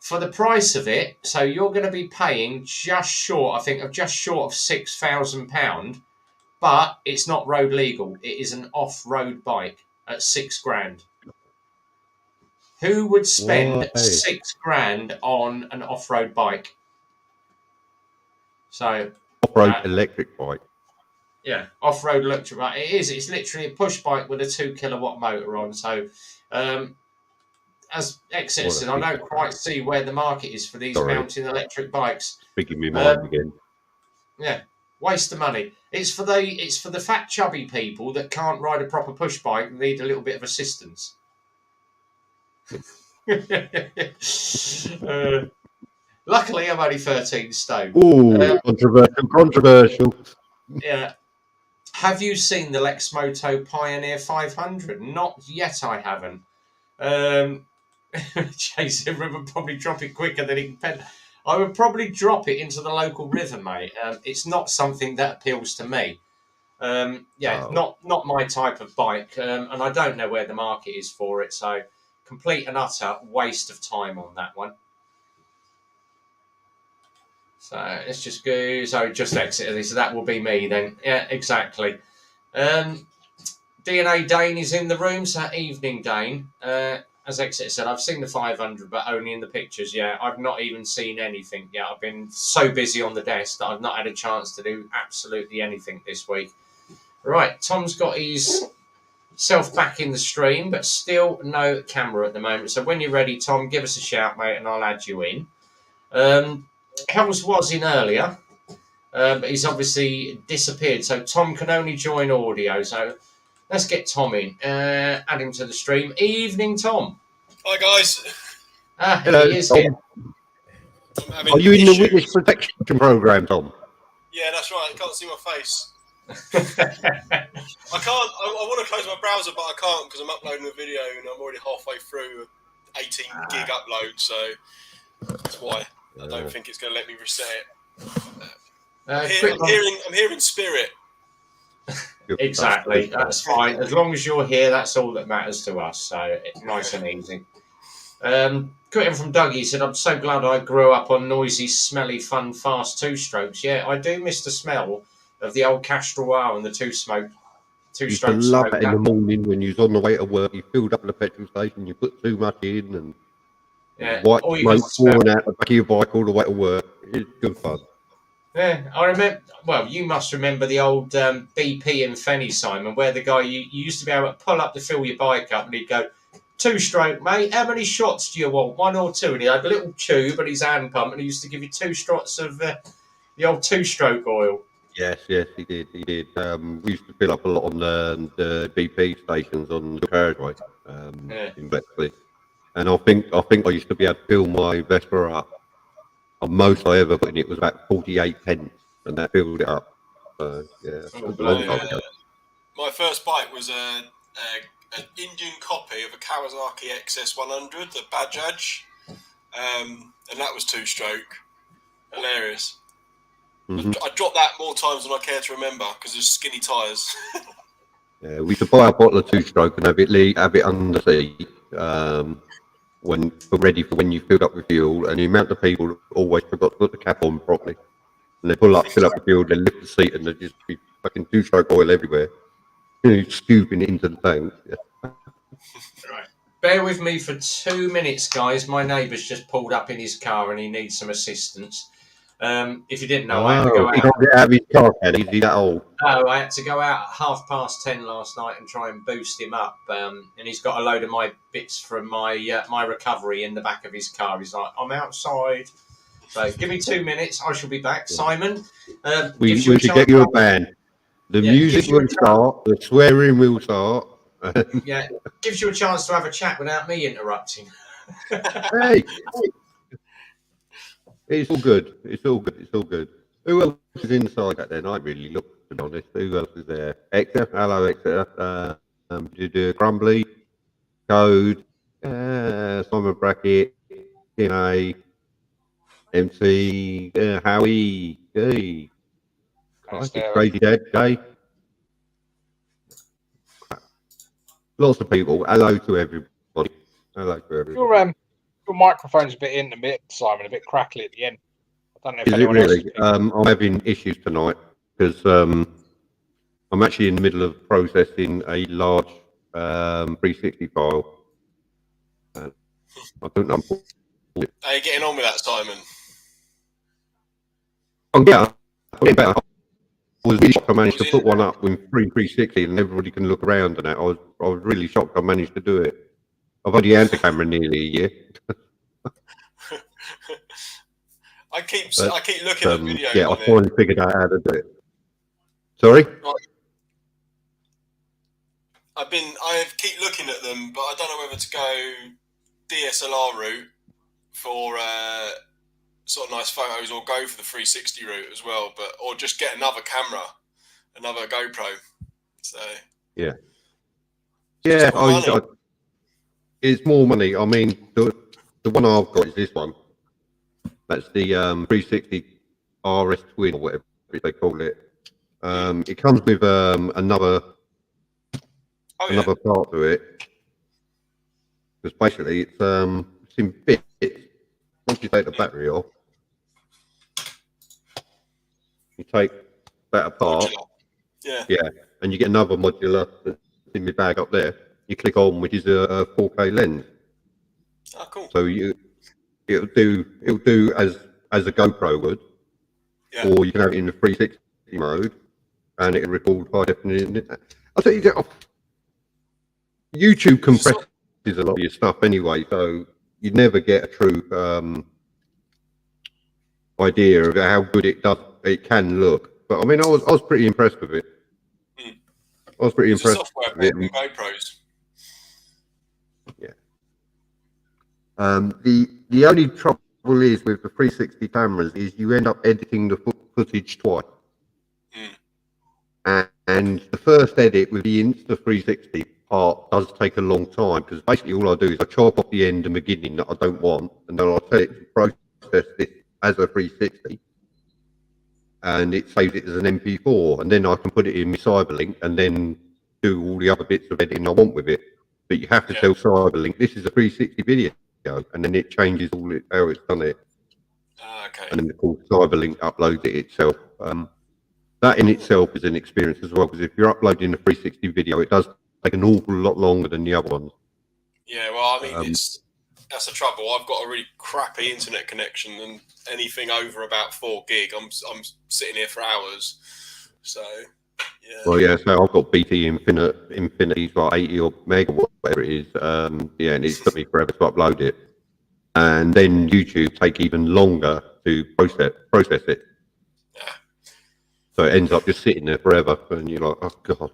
for the price of it, so you're going to be paying just short of £6,000, but it's not road legal. It is an off-road bike at $6,000. Who would spend $6,000 on an off-road bike? So off-road electric bike. Yeah, off-road electric bike. It is. It's literally a push bike with a 2 kilowatt motor on. So, as Exeter said, I don't quite see where the market is for these mountain electric bikes. Speaking me mind again. Yeah, waste of money. It's for the fat chubby people that can't ride a proper push bike and need a little bit of assistance. Luckily, I'm only 13 stone. Ooh, controversial. Yeah. Have you seen the Lexmoto Pioneer 500? Not yet, I haven't. Jason would probably drop it quicker than he can pen. I would probably drop it into the local river, mate. It's not something that appeals to me. Not my type of bike, and I don't know where the market is for it. So, complete and utter waste of time on that one. So let's just go. So just exit. So that will be me then. Yeah, exactly. DNA Dane is in the room. So evening, Dane. As Exeter said, I've seen the 500, but only in the pictures. Yeah, I've not even seen anything yet. I've been so busy on the desk that I've not had a chance to do absolutely anything this week. Right, Tom's got his self back in the stream, but still no camera at the moment. So when you're ready, Tom, give us a shout, mate, and I'll add you in. Helms was in earlier, but he's obviously disappeared. So Tom can only join audio. So let's get Tom in. Add him to the stream. Evening, Tom. Hi, guys. Hello, he is Tom. here. Are you in the witness protection program, Tom? Yeah, that's right. I can't see my face. I can't. I want to close my browser, but I can't because I'm uploading a video and I'm already halfway through 18 gig upload. So that's why I don't think it's going to let me reset it. I'm here in spirit. Exactly. That's fine. As long as you're here, that's all that matters to us. So it's nice and easy. Quitting from Doug, he said, I'm so glad I grew up on noisy, smelly, fun, fast two-strokes. Yeah, I do miss the smell of the old Castrol R and the two-stroke used to love it in the morning when you was on the way to work. You filled up at the petrol station, you put too much in, and white smoke pouring out the back of your bike all the way to work. It's good fun. Yeah, I remember. Well, you must remember the old BP in Fenny, Simon, where the guy you used to be able to pull up to fill your bike up, and he'd go, 2-stroke, mate. How many shots do you want? 1 or 2? And he had a little tube and his hand pump, and he used to give you 2 shots of the old 2-stroke oil. Yes, he did. We used to fill up a lot on the BP stations on the carriageway in Bletchley. And I think I used to be able to fill my Vespa up. The most I ever put in it was about 48 pence, and that filled it up. So, my first bike was an Indian copy of a Kawasaki XS100, the Bajaj, and that was 2-stroke. Hilarious. Mm-hmm. I dropped that more times than I care to remember because there's skinny tyres. Yeah, we could buy a bottle of 2-stroke and have it under seat when ready for when you filled up with fuel. And the amount of people always forgot to put the cap on properly, and they fill up the fuel, they lift the seat, and there just be fucking 2-stroke oil everywhere, scooping it into the tank. Yeah. Right. Bear with me for 2 minutes, guys. My neighbour's just pulled up in his car and he needs some assistance. If you didn't know, I had to go out. He can't get out of his car, can he? Is he that old? No, I had to go out at 10:30 last night and try and boost him up. And he's got a load of my bits from my my recovery in the back of his car. He's like, I'm outside. So give me 2 minutes. I shall be back. Simon, we should get you a band. The music will start. The swearing will start. Yeah, gives you a chance to have a chat without me interrupting. Hey. It's all good. Who else is inside that then? I really looked, to be honest. Who else is there? Exeter. Hello, Exeter. Crumbly, Code, Simon Brackett, DNA, MC, Howie, hey. Crazy Dad, Jay. Lots of people. Hello to everybody. Your microphone's a bit intimate, Simon, a bit crackly at the end. I don't know if anyone else is. I'm having issues tonight because I'm actually in the middle of processing a large 360 file. I don't know. How are you getting on with that, Simon? I'm getting better. I was really shocked I managed to Was put it- one up with 360 and everybody can look around and that. I was really shocked I managed to do it. I've only had the camera nearly a year. I keep But, looking at videos yeah, I on it. finally figured out how to do it. Sorry? I keep looking at them, but I don't know whether to go DSLR route for sort of nice photos, or go for the 360 route as well, or just get another camera, another GoPro. So Yeah. it's Yeah, just more money. it's more money. I mean, the one I've got is this one. That's the 360 RS Twin or whatever they call it. It comes with another part to it, because basically it's in bits. Once you take the battery off, you take that apart. Modular. Yeah, and you get another modular that's in my bag up there. You click on, which is a 4K lens. Oh, cool. So it'll do as a GoPro would, or you can have it in the 360 mode, and it'll record high definition. I'll tell you, YouTube compresses a lot of your stuff anyway, so you never get a true idea of how good it can look. But I mean, I was pretty impressed with it. I was pretty impressed Software with it. with GoPros. Yeah. The only trouble is with the 360 cameras is you end up editing the footage twice. And the first edit with the Insta360 part does take a long time, because basically all I do is I chop off the end and beginning that I don't want, and then I'll tell it to process it as a 360, and it saves it as an MP4, and then I can put it in my Cyberlink and then do all the other bits of editing I want with it. But you have to tell Cyberlink this is a 360 video, and then it changes how it's done it. Okay. And then of course Cyberlink uploads it itself. That in itself is an experience as well, because if you're uploading a 360 video, it does take an awful lot longer than the other ones. Yeah, well, I mean, that's the trouble. I've got a really crappy internet connection, and anything over about 4 gig, I'm sitting here for hours. So, yeah. Well, yeah. So I've got BT Infinity's like 80 or meg or whatever it is. Yeah, and it took me forever to upload it, and then YouTube take even longer to process it. So it ends up just sitting there forever, and you're like, oh god.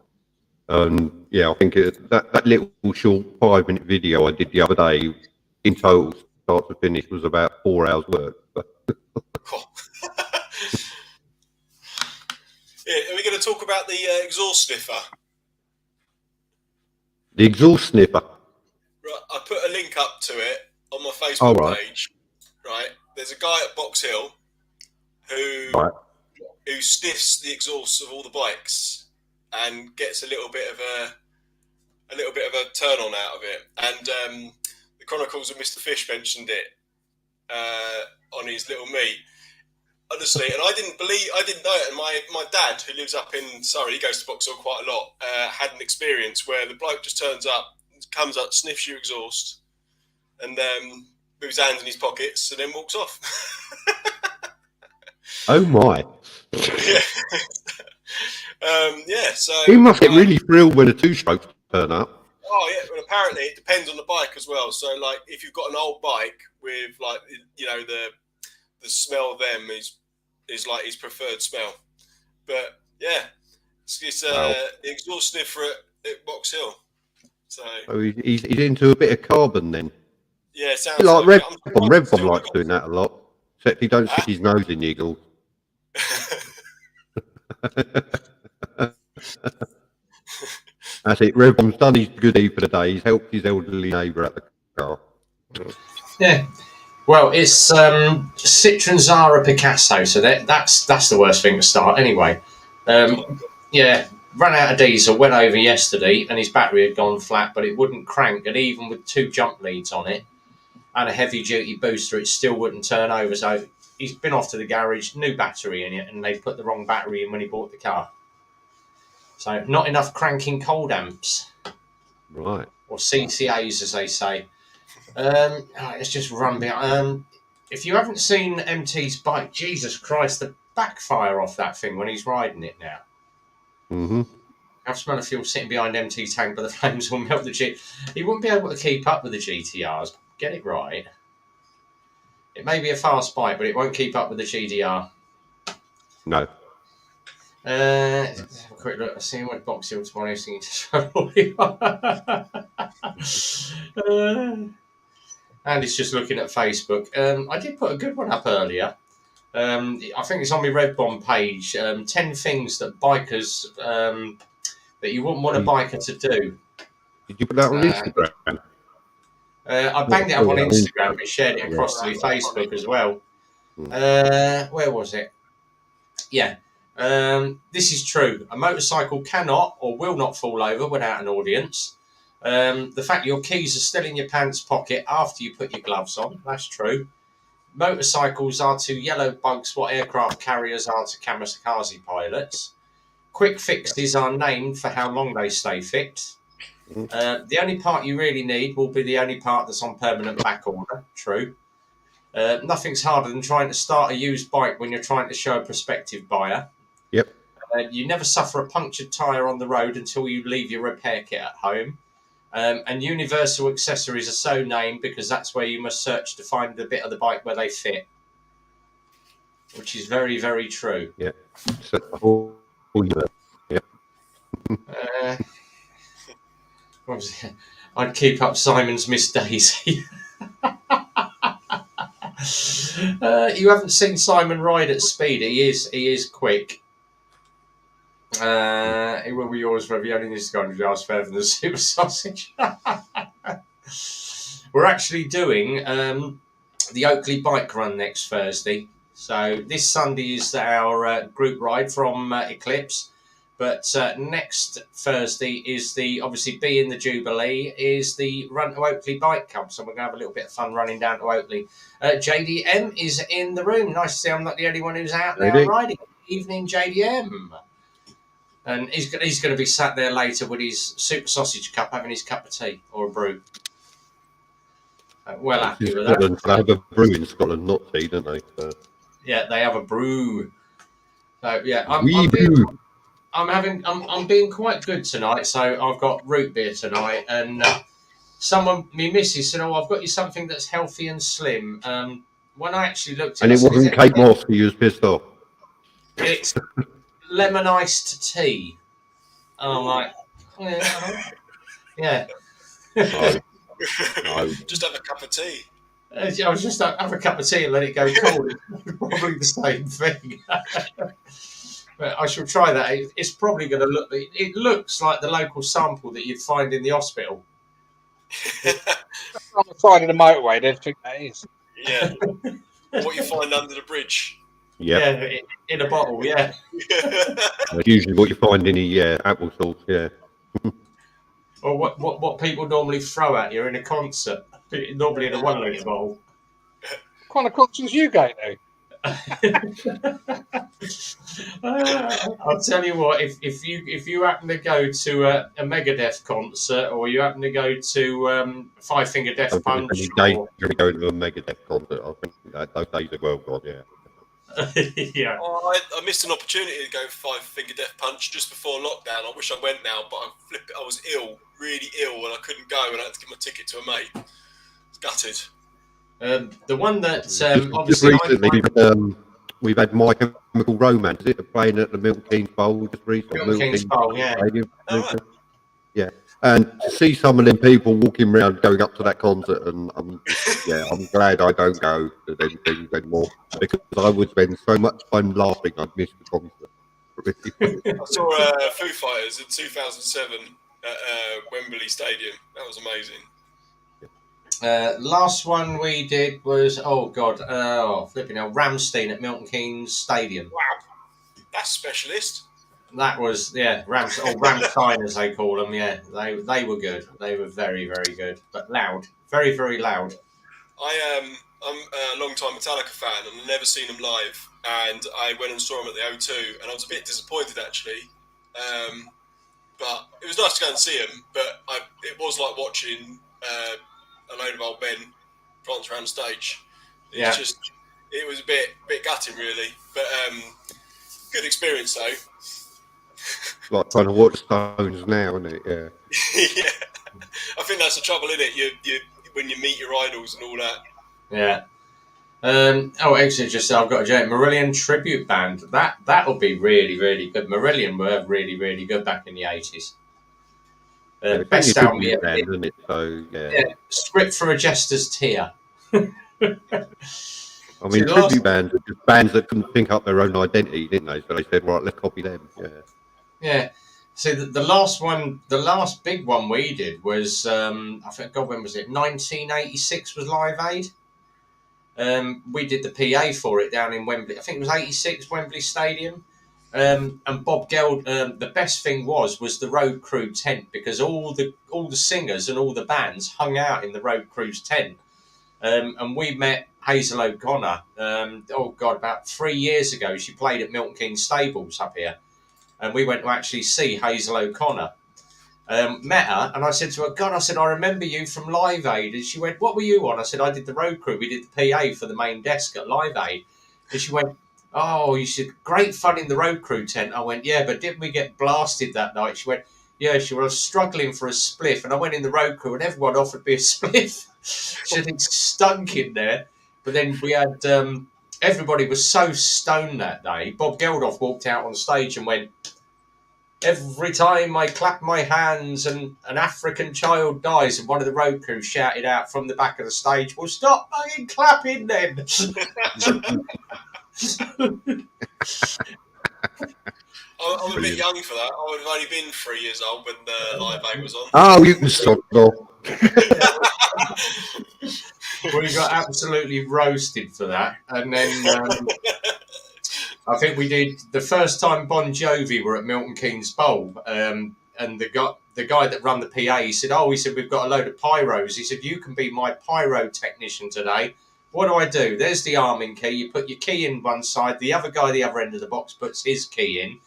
Yeah, I think that little short 5-minute video I did the other day, in total, start to finish, was about 4 hours work. Yeah, are we going to talk about the exhaust sniffer? The exhaust sniffer. Right, I put a link up to it on my Facebook page. Right, there's a guy at Box Hill who sniffs the exhausts of all the bikes and gets a little bit of a turn on out of it. And the Chronicles of Mr. Fish mentioned it on his little meet. Honestly, and I didn't know it. And my dad, who lives up in Surrey, he goes to Box Hill quite a lot, had an experience where the bloke just comes up, sniffs your exhaust, and moves his hands in his pockets, and then walks off. Oh my! So he must get really thrilled when the 2-strokes turn up. Oh yeah, well apparently it depends on the bike as well. So like, if you've got an old bike with like, you know, the smell of them is like his preferred smell. But yeah, it's the exhaust sniffer at Box Hill. So he's into a bit of carbon then. Yeah, it sounds like Revcom likes doing that a lot, except he don't stick his nose in the exhaust. That's it. Revcom's done his good deed for the day. He's helped his elderly neighbour at the car. Yeah. Well, it's Citroen Zara Picasso, so that's the worst thing to start anyway. Yeah, ran out of diesel, went over yesterday, and his battery had gone flat, but it wouldn't crank, and even with 2 jump leads on it and a heavy-duty booster, it still wouldn't turn over. So he's been off to the garage, new battery in it, and they put the wrong battery in when he bought the car. So not enough cranking cold amps, Right. or CCAs as they say. Let's just run behind. If you haven't seen MT's bike, Jesus Christ, the backfire off that thing when he's riding it now. Mm-hmm. I've smelled a fuel sitting behind MT's tank, but the flames will melt the G. He wouldn't be able to keep up with the GTRs. Get it right. It may be a fast bike, but it won't keep up with the GDR. No. Let's have a quick look. I see what box hill tomorrow. And he's just looking at Facebook. I did put a good one up earlier. I think it's on my Red Bomb page. 10 things that bikers that you wouldn't want a biker to do. Did you put that on Instagram? I banged it up on Instagram, but shared it across to Facebook as well. Where was it? Yeah. This is true. A motorcycle cannot or will not fall over without an audience. The fact your keys are still in your pants pocket after you put your gloves on, that's true. Motorcycles are to yellow bugs what aircraft carriers are to kamikaze pilots. Quick fixes are named for how long they stay fixed. The only part you really need will be the only part that's on permanent back order. True. Nothing's harder than trying to start a used bike when you're trying to show a prospective buyer. Yep. You never suffer a punctured tyre on the road until you leave your repair kit at home. And universal accessories are so named because that's where you must search to find the bit of the bike where they fit. Which is very, very true. Yeah. So, yeah. What was it? I'd keep up Simon's Miss Daisy. You haven't seen Simon ride at speed. He is quick. It will be yours forever. You only need to go 100 yards further than the super sausage. We're actually doing the Oakley bike run next Thursday. So this Sunday is our group ride from Eclipse. But next Thursday is obviously being the Jubilee, is the Run to Oakley Bike Club. So we're going to have a little bit of fun running down to Oakley. JDM is in the room. Nice to see I'm not the only one who's out there riding. Evening, JDM. And he's going to be sat there later with his super sausage cup, having his cup of tea or a brew. Well happy with that. They have a brew in Scotland, not tea, don't they? So. Yeah, they have a brew. So yeah, I'm being quite good tonight. So I've got root beer tonight, and me missus said, "Oh, I've got you something that's healthy and slim." When I actually looked at it, and it wasn't Kate Moss who you was pissed off. It's lemon iced tea. I'm like, yeah. No. Just have a cup of tea. I was just have a cup of tea and let it go cold. It's probably the same thing. But I shall try that. It's probably going to look. It looks like the local sample that you'd find in the hospital. On the side of the motorway, they'd think that is. Yeah. What you find under the bridge. Yep. Yeah, in a bottle. Yeah. That's usually what you find in the apple sauce. Yeah. Or what people normally throw at you in a concert. Normally in a 1 litre bottle. What kind of concerts you go to? I'll tell you what. If you happen to go to a Megadeth concert, or you happen to go to Five Finger Death Punch, Go to a Megadeth concert. I think those days are well gone. Yeah. Yeah. Oh, I missed an opportunity to go Five Finger Death Punch just before lockdown. I wish I went now, but I was ill, really ill, and I couldn't go, and I had to give my ticket to a mate. It's gutted. The one that Just obviously recently, we've had My Chemical Romance. Is it playing at the Milton Keynes Bowl just recently? Milton Keynes Bowl, yeah. Stadium. Oh, right. Yeah, and to see some of them people walking around going up to that concert, and I'm glad I don't go to them things anymore because I would spend so much time laughing I'd miss the concert. I saw Foo Fighters in 2007 at Wembley Stadium. That was amazing. Last one we did was flipping hell, Ramstein at Milton Keynes Stadium. Wow, that's specialist. That was Ramstein as they call them. Yeah, they were good. They were very, very good, but loud, very, very loud. I'm a long-time Metallica fan, and I've never seen them live. And I went and saw them at the O2, and I was a bit disappointed actually. but it was nice to go and see them. But it was like watching a load of old men prance around the stage. It's just, it was a bit gutting, really. But good experience, though. Like trying to watch Stones now, isn't it? Yeah. Yeah. I think that's the trouble, isn't it? You when you meet your idols and all that. Yeah. Actually, just I've got a joke. Marillion tribute band. That would be really, really good. Marillion were really, really good back in the 80s. It's Best only a album tribute yet. band, isn't it? So Yeah. Script for a Jester's Tear. I mean, tribute bands are just bands that couldn't think up their own identity, didn't they? So they said, right, let's copy them. Yeah. Yeah. So the last one, the last big one we did was, I think, God, when was it? 1986 was Live Aid. We did the PA for it down in Wembley. I think it was 86 Wembley Stadium. And Bob Geld, the best thing was the road crew tent, because all the singers and all the bands hung out in the road crew's tent. And we met Hazel O'Connor. About 3 years ago, she played at Milton Keynes Stables up here, and we went to actually see Hazel O'Connor. Met her, and I said to her, God, I said, I remember you from Live Aid. And she went, what were you on? I said, I did the road crew. We did the PA for the main desk at Live Aid. And she went, oh, you said, great fun in the road crew tent. I went, yeah, but didn't we get blasted that night? She went, yeah, she was struggling for a spliff. And I went in the road crew, and everyone offered me a spliff. She said, it stunk in there. But then we had, everybody was so stoned that day. Bob Geldof walked out on stage and went, every time I clap my hands and an African child dies, and one of the road crew shouted out from the back of the stage, well, stop fucking clapping then. I'm a bit young for that. I would have only been 3 years old when the Live Aid was on. Oh, you can stop though. We got absolutely roasted for that. And then I think we did the first time Bon Jovi were at Milton Keynes Bowl, and the guy that run the PA, he said, we've got a load of pyros. He said, you can be my pyro technician today. What do? There's the arming key. You put your key in one side. The other guy, the other end of the box, puts his key in.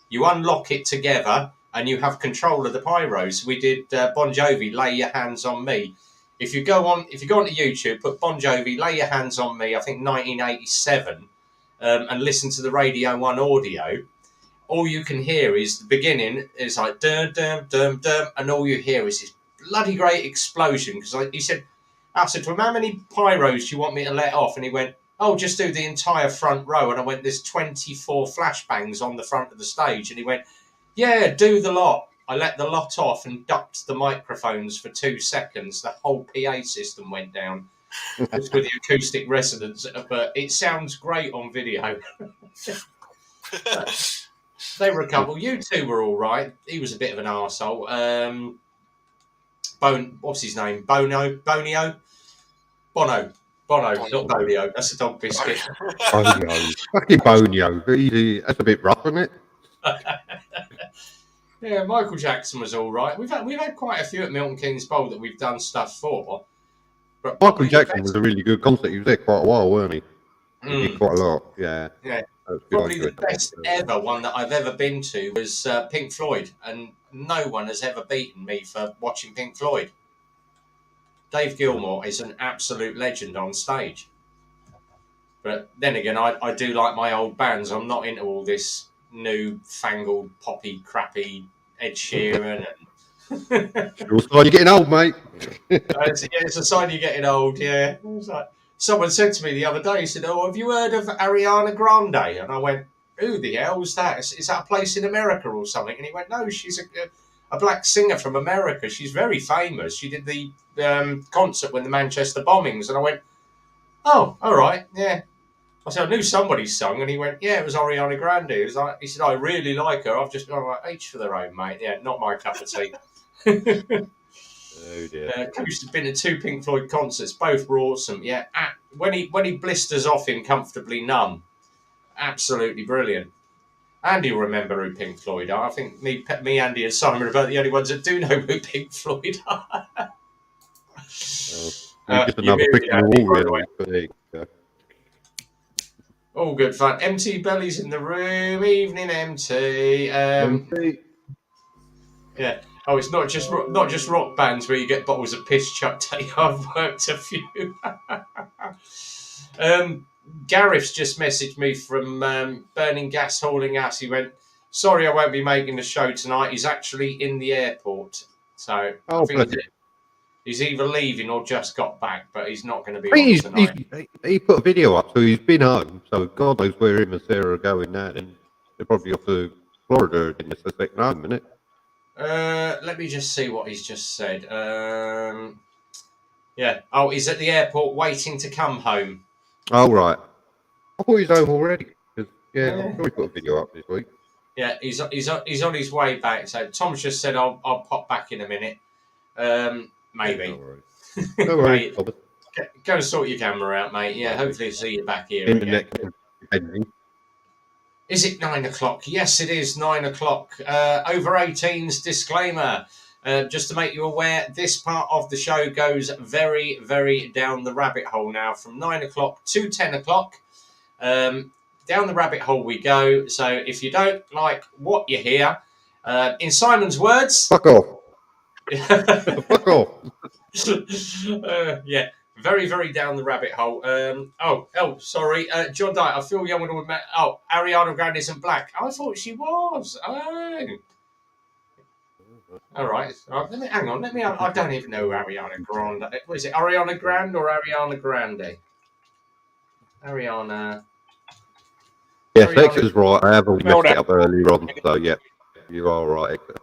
You unlock it together, and you have control of the pyros. We did Bon Jovi, Lay Your Hands on Me. If you go onto YouTube, put Bon Jovi, Lay Your Hands on Me, I think 1987, and listen to the Radio 1 audio, all you can hear is the beginning. It's like, dum, dum, dum, dum, and all you hear is this bloody great explosion. Because I said to him, how many pyros do you want me to let off? And he went, oh, just do the entire front row. And I went, there's 24 flashbangs on the front of the stage. And he went, yeah, do the lot. I let the lot off and ducked the microphones for 2 seconds. The whole PA system went down just with the acoustic resonance. But it sounds great on video. They were a couple. You two were all right. He was a bit of an arsehole. What's his name? Bonio, not Bonio. That's a dog biscuit. Bonio. Fucking Bonio. That's a bit rough, isn't it? Yeah, Michael Jackson was all right. We've had quite a few at Milton Keynes Bowl that we've done stuff for. But Michael Jackson was a really good concert. He was there quite a while, weren't he? He did quite a lot. Yeah. Yeah. Probably the best ever one that I've ever been to was Pink Floyd, and no one has ever beaten me for watching Pink Floyd. Dave Gilmour is an absolute legend on stage. But then again, I do like my old bands. I'm not into all this new fangled poppy crappy Ed Sheeran. It's a sign you're getting old, mate. It's a sign you're getting old, yeah. It was like, someone said to me the other day, he said, oh, have you heard of Ariana Grande? And I went, who the hell is that? Is that a place in America or something? And he went, no, she's a black singer from America. She's very famous. She did the concert when the Manchester bombings. And I went, oh, all right, yeah. I said, I knew somebody sung. And he went, yeah, it was Ariana Grande. He said, I really like her. I've just gone, like, each for their own, mate. Yeah, not my cup of tea. Oh dear. I've been to 2 Pink Floyd concerts. Both were awesome. Yeah, when he blisters off in Comfortably Numb, absolutely brilliant. Andy will remember who Pink Floyd are. I think me, Andy, and Simon are about the only ones that do know who Pink Floyd are. Just another brick in the wall, really. But there you go. All good fun. MT Belly's in the room. Evening, MT. Yeah. Oh, it's not just rock bands where you get bottles of piss chucked at you. I've worked a few. Gareth's just messaged me from Burning Gas Hauling Ass. He went, "Sorry, I won't be making the show tonight." He's actually in the airport, so I Oh, think bloody. he's either leaving or just got back, but he's not going to be I on think tonight. he put a video up, so he's been home. So God knows where him and Sarah are going now. And they're probably off to Florida in this second home, isn't it? Let me just see what he's just said. Yeah. Oh, he's at the airport waiting to come home. Oh, right. I thought he was home already. 'Cause, yeah, Yeah. I'm sure he put a video up this week. Yeah, he's on his way back. So Tom's just said, "I'll pop back in a minute." Maybe. No worries. No worries, Mate, Thomas. go and sort your camera out, mate. Yeah, hopefully I'll see you back here Internet again. pending. Is it 9 o'clock? Yes, it is 9 o'clock. Over 18s disclaimer. Just to make you aware, this part of the show goes very, very down the rabbit hole now from 9 o'clock to 10 o'clock. Down the rabbit hole we go. So if you don't like what you hear, in Simon's words... Fuck off. Fuck off. Yeah, very, very down the rabbit hole. Sorry. John Dye, I feel young when we met. Oh, Ariana Grande isn't black. I thought she was. Oh. All right. Hang on. I don't even know Ariana Grande. What is it? Ariana Grande or Ariana Grande? Ariana. Yes, Hector's right. I have all messed it up earlier on. So, yeah, you are right, Hector.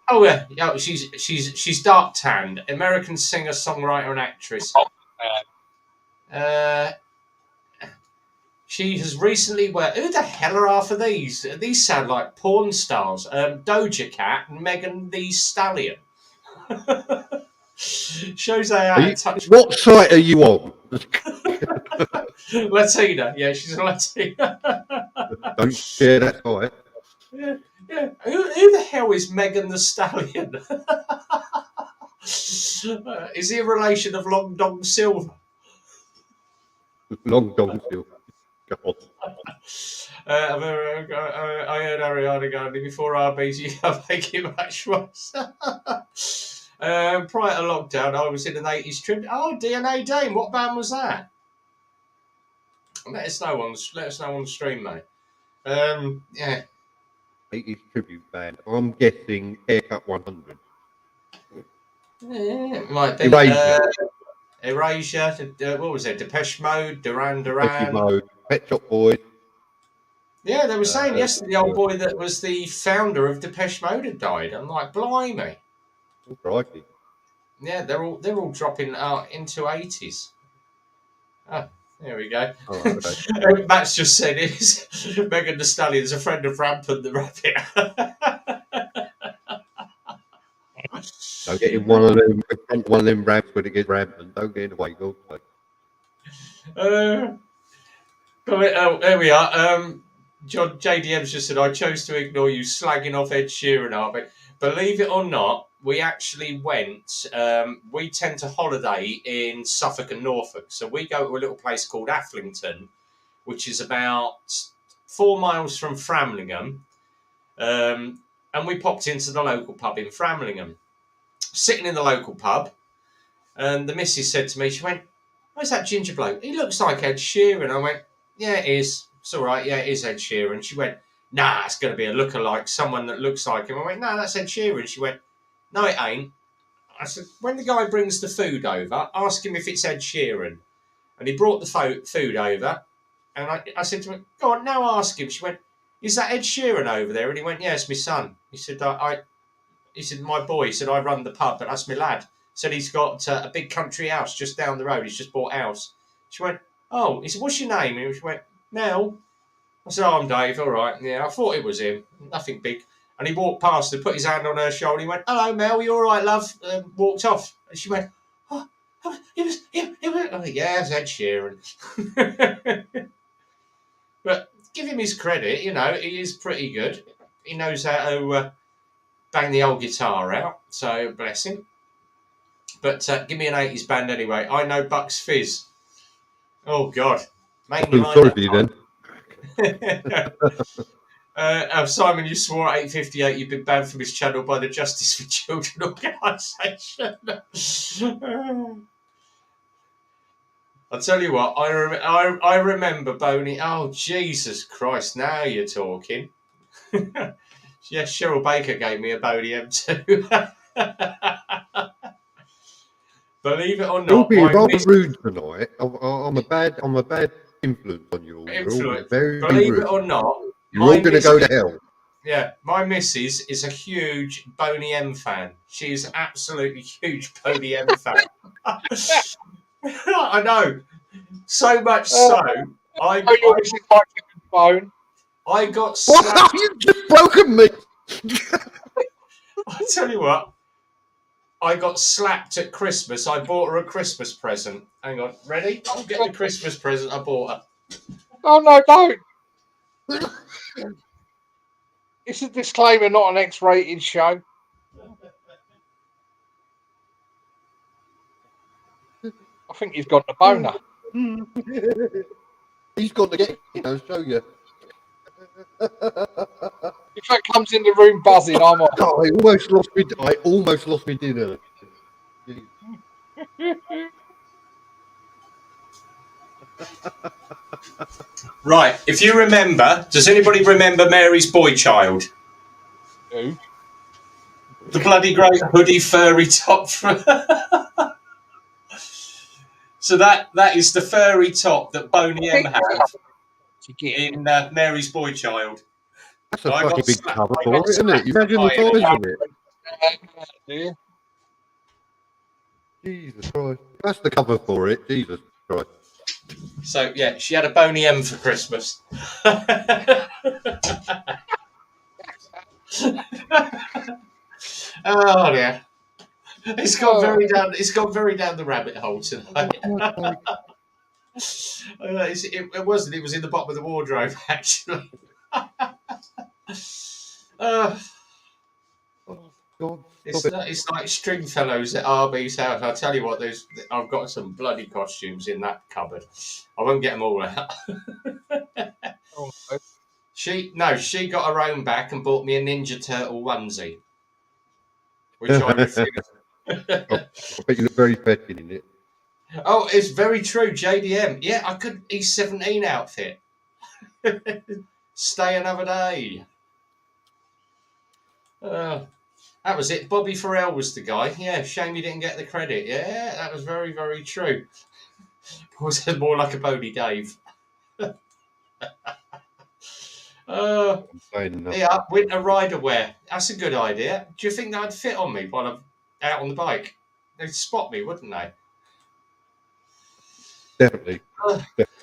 Oh yeah, yeah. She's dark tanned. American singer, songwriter, and actress. She has recently who the hell are half of these? These sound like porn stars. Doja Cat and Megan Thee Stallion. Shows how out of touch. What site are you on? Latina. Yeah, she's a Latina. Don't share that site. Yeah. Who the hell is Megan the Stallion? Is he a relation of Long Dong Silver? Long Dong Silver. God. I heard Ariana Grande before RBG. Thank you much, Ross. Prior to lockdown, I was in an 80s trip. Oh, DNA Dame. What band was that? Let us know on the stream, mate. Yeah. 80s tribute band. I'm guessing Haircut 100. Yeah, it might be. Erasure. What was it? Depeche Mode, Duran Duran. Mode, Pet Shop Boys. Yeah, they were saying yesterday the old boy that was the founder of Depeche Mode had died. I'm like, blimey. Oh, crikey. Yeah, they're all dropping into 80s. Oh, there we go. Oh, okay. Matt's just said is Megan Thee Stallion's a friend of Rampant the Rabbit. Don't get in one of them ramps when it gets rampant. Don't get in the way, go. There we are. John JDM's just said, I chose to ignore you slagging off Ed Sheeran, Arby. Believe it or not, we actually went, we tend to holiday in Suffolk and Norfolk. So we go to a little place called Afflington, which is about 4 miles from Framlingham. And we popped into the local pub in Framlingham. Sitting in the local pub, and the missus said to me, she went, where's that ginger bloke? He looks like Ed Sheeran. I went, yeah, it is. It's all right. Yeah, it is Ed Sheeran. She went, nah, it's going to be a lookalike, someone that looks like him. I went, no, that's Ed Sheeran. She went, no, it ain't. I said, when the guy brings the food over, ask him if it's Ed Sheeran. And he brought the food over, and I said to him, go on, now ask him. She went, is that Ed Sheeran over there? And he went, yeah, it's my son. He said, he said, my boy. He said, I run the pub, but that's my lad. Said he's got a big country house just down the road. He's just bought a house. She went, oh. He said, what's your name? And she went, Mel. I said, oh, I'm Dave. All right. Yeah, I thought it was him. Nothing big. And he walked past her, put his hand on her shoulder. He went, hello, Mel. You all right, love? Walked off. And she went, oh, it was him. Oh, yeah, it's Ed Sheeran. But give him his credit. You know, he is pretty good. He knows how to bang the old guitar out. So, bless him. But give me an 80s band anyway. I know Bucks Fizz. Oh, God. I feel sorry for you then. Simon, you swore at 8:58 you've been banned from his channel by the Justice for Children organisation. I'll tell you what, I remember Boney. Oh, Jesus Christ, now you're talking. Yes, Cheryl Baker gave me a Boney M too. Believe it or You're not, being my rather miss rude tonight. I'm a bad influence on you all. You're all being influence. very Believe rude. it or not, You're all going to go to hell. Yeah, my missus is a huge Boney M fan. She's absolutely huge Boney M fan. I know. So much so, I your missus likes a good phone. got What? slapped. You've just broken me. I tell you what, I got slapped at Christmas. I bought her a Christmas present. Hang on, ready? I'll get the Christmas present I bought her. Oh no, don't. It's a disclaimer, not an X-rated show. I think he's got the boner. He's got to get I'll show you. If that comes in the room buzzing, I'm off. Oh, I almost lost my dinner. Right, if you remember, does anybody remember Mary's boy child? Who? The bloody great hoodie furry top. So that is the furry top that Boney M have in Mary's boy child. That's a fucking big cover for it, isn't it? You imagine the size of it. Jesus Christ. That's the cover for it. Jesus Christ. So, yeah, she had a Boney M for Christmas. Oh, dear. It's gone very down the rabbit hole tonight. It wasn't. It was in the bottom of the wardrobe, actually. God, it's like Stringfellows at RB's house. I'll tell you what, I've got some bloody costumes in that cupboard. I won't get them all out. She got her own back and bought me a Ninja Turtle onesie, which I refused. I bet you look very fetching in it. Oh, it's very true, JDM. Yeah, I could E17 outfit. Stay another day. That was it. Bobby Farrell was the guy. Yeah, shame he didn't get the credit. Yeah, that was very, very true. Was more like a Bodie Dave. Yeah, winter rider wear. That's a good idea. Do you think that'd fit on me while I'm out on the bike? They'd spot me, wouldn't they? Definitely.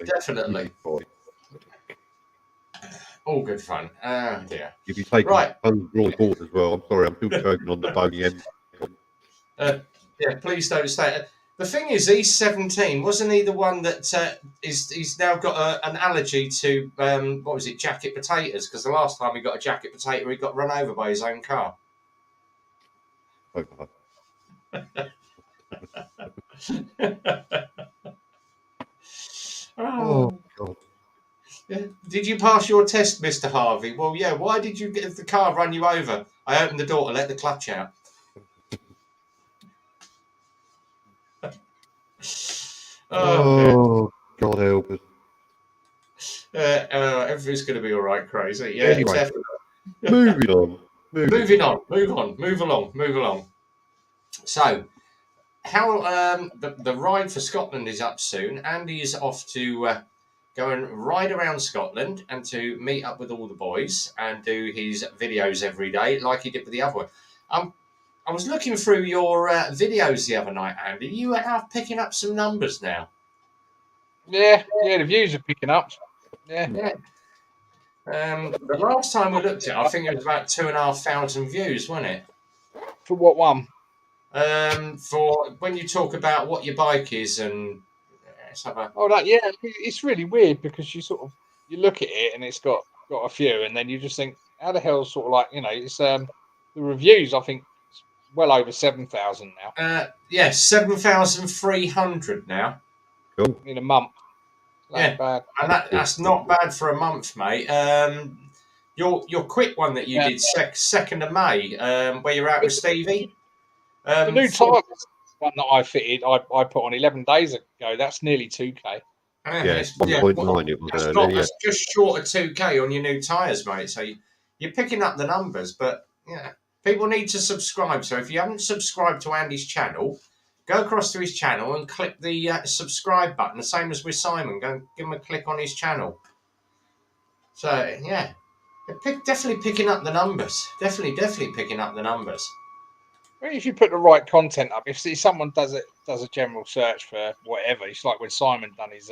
Definitely. All good fun. Oh dear. If you take undrawn board as well, I'm sorry, I'm still choking on the Boney M. Yeah, please don't stay. The thing is, he's 17. Wasn't he the one that he's now got an allergy to, what was it, jacket potatoes? Because the last time he got a jacket potato, he got run over by his own car. Oh, God. Yeah. Did you pass your test, Mr. Harvey? Well, yeah. Why did you get the car run you over? I opened the door to let the clutch out. Oh, God help us. Everything's going to be all right, crazy. Yeah, anyway, definitely. Move along. So, how the ride for Scotland is up soon. Andy is off to go and ride around Scotland and to meet up with all the boys and do his videos every day like he did with the other one. I was looking through your videos the other night, Andy. You are picking up some numbers now. Yeah, the views are picking up. Yeah. The last time we looked at it, I think it was about 2,500 views, wasn't it? For what one? For when you talk about what your bike is and it's really weird because you look at it and it's got a few, and then you just think, how the hell, sort of like, it's the reviews. I think it's well over 7,000 now. 7,300 now. Cool. In a month. Bad. And that's not bad for a month, mate. Your quick one that you did 2nd of May, where you're out with Stevie. The new tyres one that I fitted, I put on 11 days ago. That's nearly 2K. Yeah, It's, 1.9 it was earlier. it's just short of 2K on your new tyres, mate. So you're picking up the numbers, but yeah, people need to subscribe. So if you haven't subscribed to Andy's channel, go across to his channel and click the subscribe button. The same as with Simon. Go and give him a click on his channel. So yeah, definitely picking up the numbers. Definitely picking up the numbers. If you put the right content up, if someone does a general search for whatever, it's like when Simon done his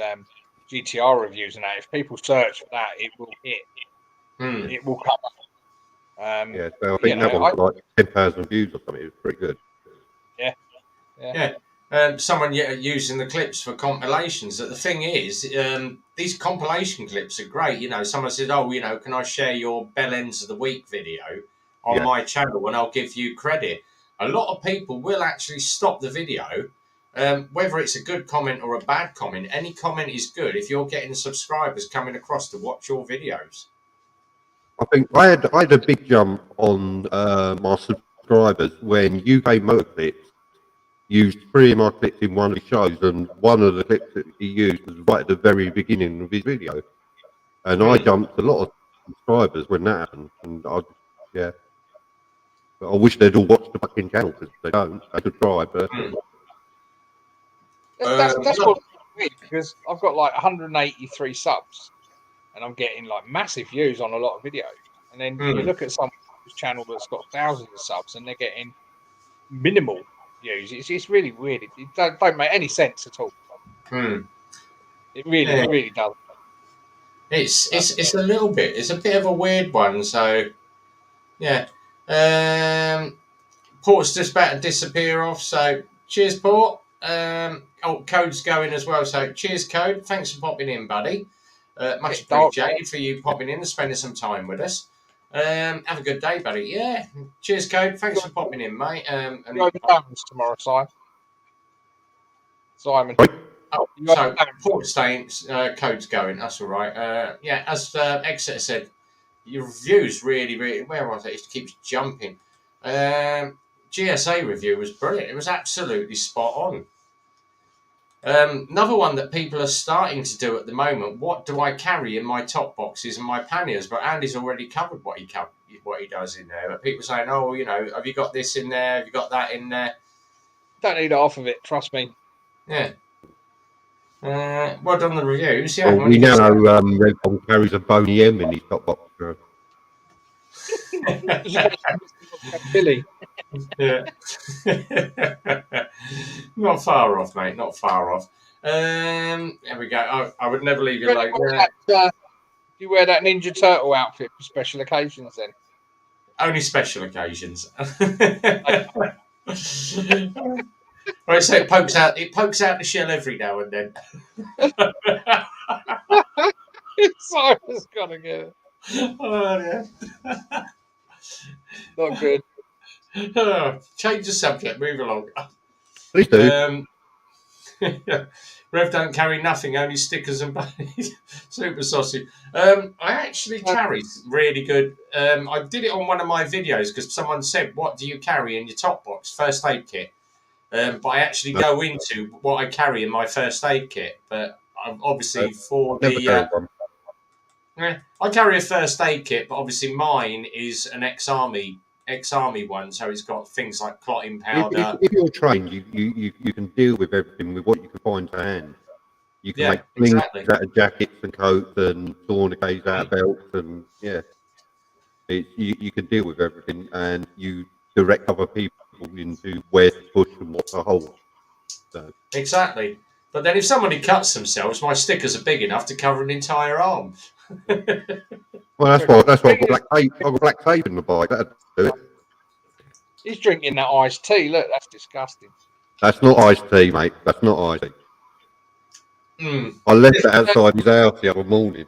GTR reviews and that. If people search for that, it will hit. It will come up. Yeah, so I think that one got like 10,000 views or something. It was pretty good. Yeah. Someone using the clips for compilations. The thing is, these compilation clips are great. You know, someone said, "Oh, you know, can I share your Bell Ends of the Week video on my channel and I'll give you credit?" A lot of people will actually stop the video, whether it's a good comment or a bad comment. Any comment is good if you're getting subscribers coming across to watch your videos. I think I had a big jump on my subscribers when UK Motor Clips used 3 of my clips in one of the shows, and one of the clips that he used was right at the very beginning of his video. And I jumped a lot of subscribers when that happened. And but I wish they'd all watch the fucking channel because they don't. They could try, but That's what weird, because I've got like 183 subs, and I'm getting like massive views on a lot of videos. And then you look at someone's channel that's got thousands of subs, and they're getting minimal views. It's really weird. It don't make any sense at all. It really does. It's a little bit. It's a bit of a weird one. So yeah. Port's just about to disappear off. So cheers, Port. Code's going as well. So cheers, Code. Thanks for popping in, buddy. Much appreciated for you popping in and spending some time with us. Have a good day, buddy. Yeah. Cheers, Code. Thanks for popping in, mate. And Tomorrow, Simon. Oh, so Port staying, Code's going. That's all right. As Exeter said, your review's really. Where was it? It keeps jumping. GSA review was brilliant. It was absolutely spot on. Another one that people are starting to do at the moment. What do I carry in my top boxes and my panniers? But Andy's already covered what he does in there. But people saying, "Oh, you know, have you got this in there? Have you got that in there?" Don't need half of it. Trust me. Yeah. Well done the reviews. Yeah. Well, we now know Redbone carries a Boney M in his top box. Billy. Yeah. Not far off, mate. Not far off. There we go. I would never leave you alone. You wear that Ninja Turtle outfit for special occasions then? Only special occasions. Right, so it pokes out the shell every now and then. Simon's gotta get it. Oh yeah. Not good. Change the subject, move along. Please do. Rev don't carry nothing, only stickers and bunnies. Super saucy. I actually carry really good. I did it on one of my videos because someone said, "What do you carry in your top box?" First aid kit. But I actually go into what I carry in my first aid kit. But obviously for the I carry a first aid kit, but obviously mine is an ex-army one, so it's got things like clotting powder. If you're trained, you can deal with everything with what you can find to hand. You can make slings out of jackets and coats and tourniquets out of belts, and you can deal with everything, and you direct other people into where to push and what to hold. So. Exactly. But then if somebody cuts themselves, my stickers are big enough to cover an entire arm. Well, that's why I've got black tape. I've got black tape in the bike. That'd do it. He's drinking that iced tea. Look, that's disgusting. That's not iced tea, mate. That's not iced tea. I left it outside his house the other morning.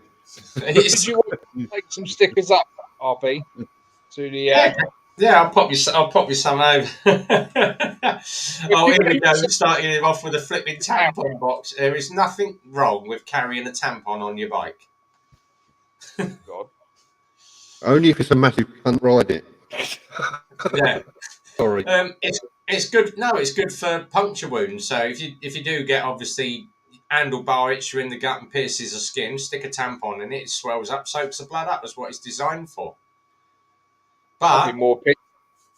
Did you want to take some stickers up, RB? To the yeah, I'll pop you some over. Oh, here we go. Starting it off with a flipping tampon box. There is nothing wrong with carrying a tampon on your bike. God. Only if it's a massive cunt ride it. Yeah. Sorry. It's good. No, it's good for puncture wounds. So if you do get obviously handlebar itch in the gut and pierces the skin, stick a tampon in it. It swells up, soaks the blood up. That's what it's designed for. I'd But be more pissed.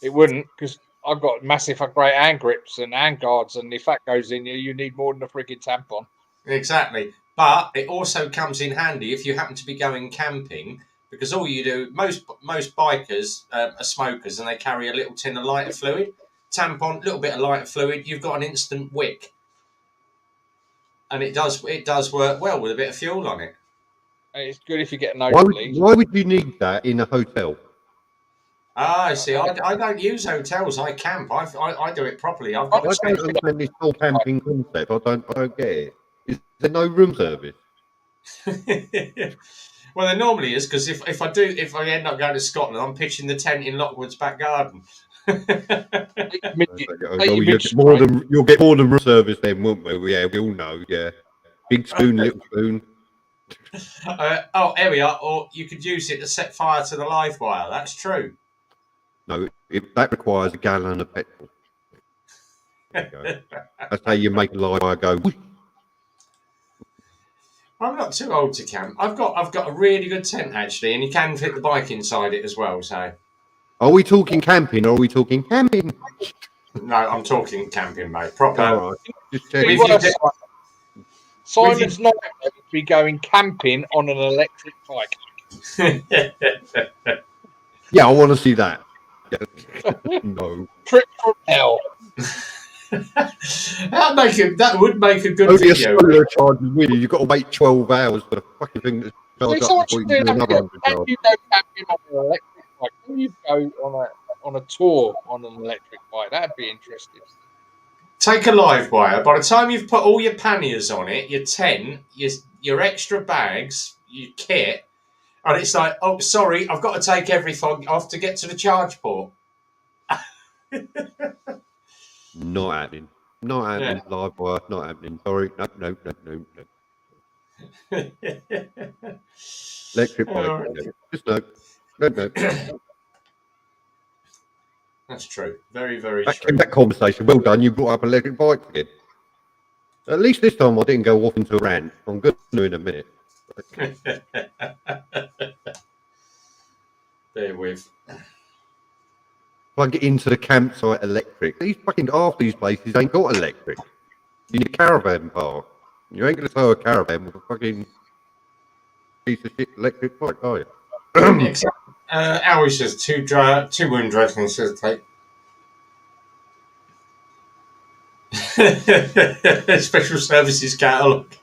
It wouldn't, because I've got massive great hand grips and hand guards, and if that goes in you need more than a frigging tampon. exactly. But it also comes in handy if you happen to be going camping, because all you do, most bikers are smokers, and they carry a little tin of lighter fluid, tampon, little bit of lighter fluid. You've got an instant wick, and it does work well with a bit of fuel on it. It's good if you get a Why nosebleed. would you need that in a hotel? Ah, I see. I don't use hotels. I camp. I do it properly. I've I got a don't understand this whole camping concept. I don't get it. Is there no room service? Well, there normally is, because if I end up going to Scotland, I'm pitching the tent in Lockwood's back garden. You'll get more than room service then, won't we? Yeah, we all know. Yeah, big spoon, little spoon. Here we are. Or you could use it to set fire to the live wire. That's true. No, that requires a gallon of petrol. There you go. That's how you make a live wire go. Whoosh. I'm not too old to camp. I've got a really good tent actually, and you can fit the bike inside it as well. So, Are we talking camping or are we talking camping? no, I'm talking camping, mate. Proper. All right. Just checking. Simon's not going to be going camping on an electric bike. Yeah, I want to see that. No. Trip from hell. that would make a good Only video. a solar charge is weird. You've got to wait 12 hours for the fucking thing to charge It's up before you can do another 100 Can yards. you go camping on an electric bike? Can you go on a tour on an electric bike? That'd be interesting. Take a live wire. By the time you've put all your panniers on it, your tent, your extra bags, your kit, and it's like, oh, sorry, I've got to take everything off to get to the charge port. Not happening. Not happening. Yeah. Live wire. Not happening. Sorry. No. Electric bike. All right. No. Just no. That's true. Very, very Back true. in that conversation. Well done. You brought up electric bikes again. At least this time I didn't go off into a rant. I'm going to in a minute. Bear with. Plug it into the campsite electric. Half these places ain't got electric. You need a caravan park. You ain't going to tow a caravan with a fucking piece of shit electric bike, are you? Howie says two wound dressings to take. Special services catalogue.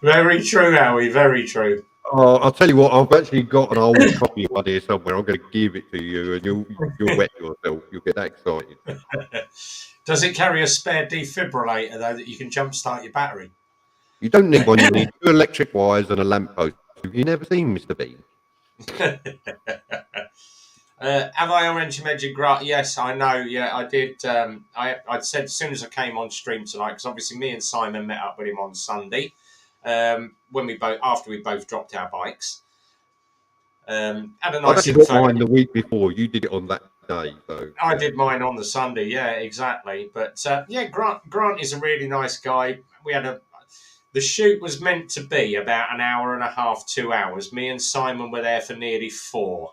Very true, Howie. Very true. I'll tell you what, I've actually got an old copy of one here somewhere. I'm going to give it to you and you'll wet yourself. You'll get that excited. Does it carry a spare defibrillator, though, that you can jumpstart your battery? You don't need one. You need 2 electric wires and a lamppost. Have you never seen Mr. Bean? Have I arranged a major grant? Yes, I know. Yeah, I did. I said as soon as I came on stream tonight, because obviously me and Simon met up with him on Sunday. After we both dropped our bikes. Had a nice I got mine the week before. You did it on that day. So I did mine on the Sunday. Yeah, exactly. But Grant is a really nice guy. The shoot was meant to be about an hour and a half, 2 hours. Me and Simon were there for nearly 4.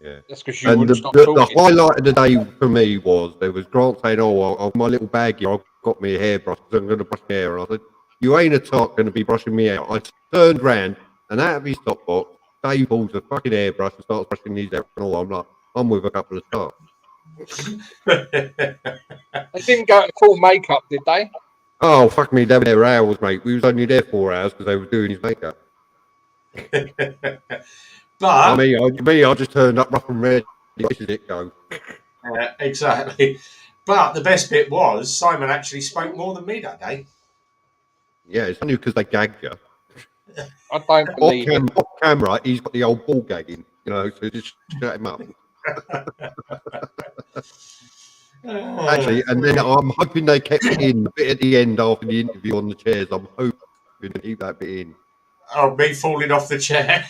yeah. That's because you And wouldn't stop the talking. highlight of the day for me was there was Grant saying, "Oh, my little bag here, I've got me a hairbrush. I'm going to brush my hair." And I said, "You ain't a tot going to be brushing me out." I turned round and out of his top box, Dave pulls a fucking hairbrush and starts brushing his hair. And all I'm like, I'm with a couple of stars. They didn't go to full makeup, did they? Oh, fuck me, they were there hours, mate. We was only there 4 hours because they were doing his makeup. But I just turned up rough and ready. This is it, go. exactly. But the best bit was Simon actually spoke more than me that day. Yeah, it's only because they gagged you. I don't believe it. Off camera, he's got the old ball gagging, so just shut him up. Actually, and then I'm hoping they kept it in a bit at the end after the interview on the chairs. I'm hoping to keep that bit in. Oh, me falling off the chair.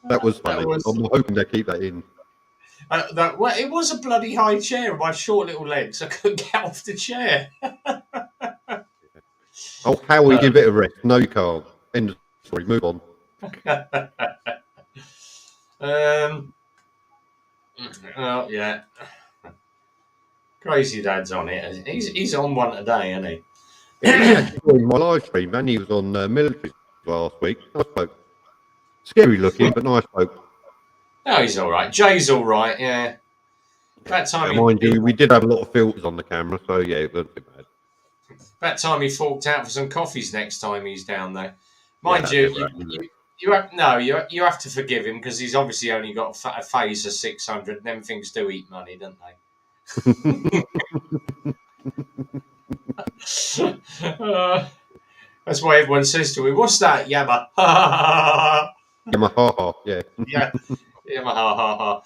That was funny. That was, I'm hoping they keep that in. well, it was a bloody high chair on my short little legs. I couldn't get off the chair. Oh, Howie, give it a rest. No, you can't. End of story. Move on. Well, yeah. Crazy Dad's on it. He's on one today, isn't he? He actually joined my live stream, and he was on military last week. Nice bloke. Scary looking, but nice bloke. Oh, he's all right. Jay's all right. Yeah. That time, Mind you, we did have a lot of filters on the camera, so yeah, it wasn't too bad. that time he forked out for some coffees next time he's down there. Mind Yeah, you have to forgive him because he's obviously only got a phase of 600. Them things do eat money, don't they? That's why everyone says to him, "What's that, Yammer?" Yamaha, yeah. Yeah, Yamaha.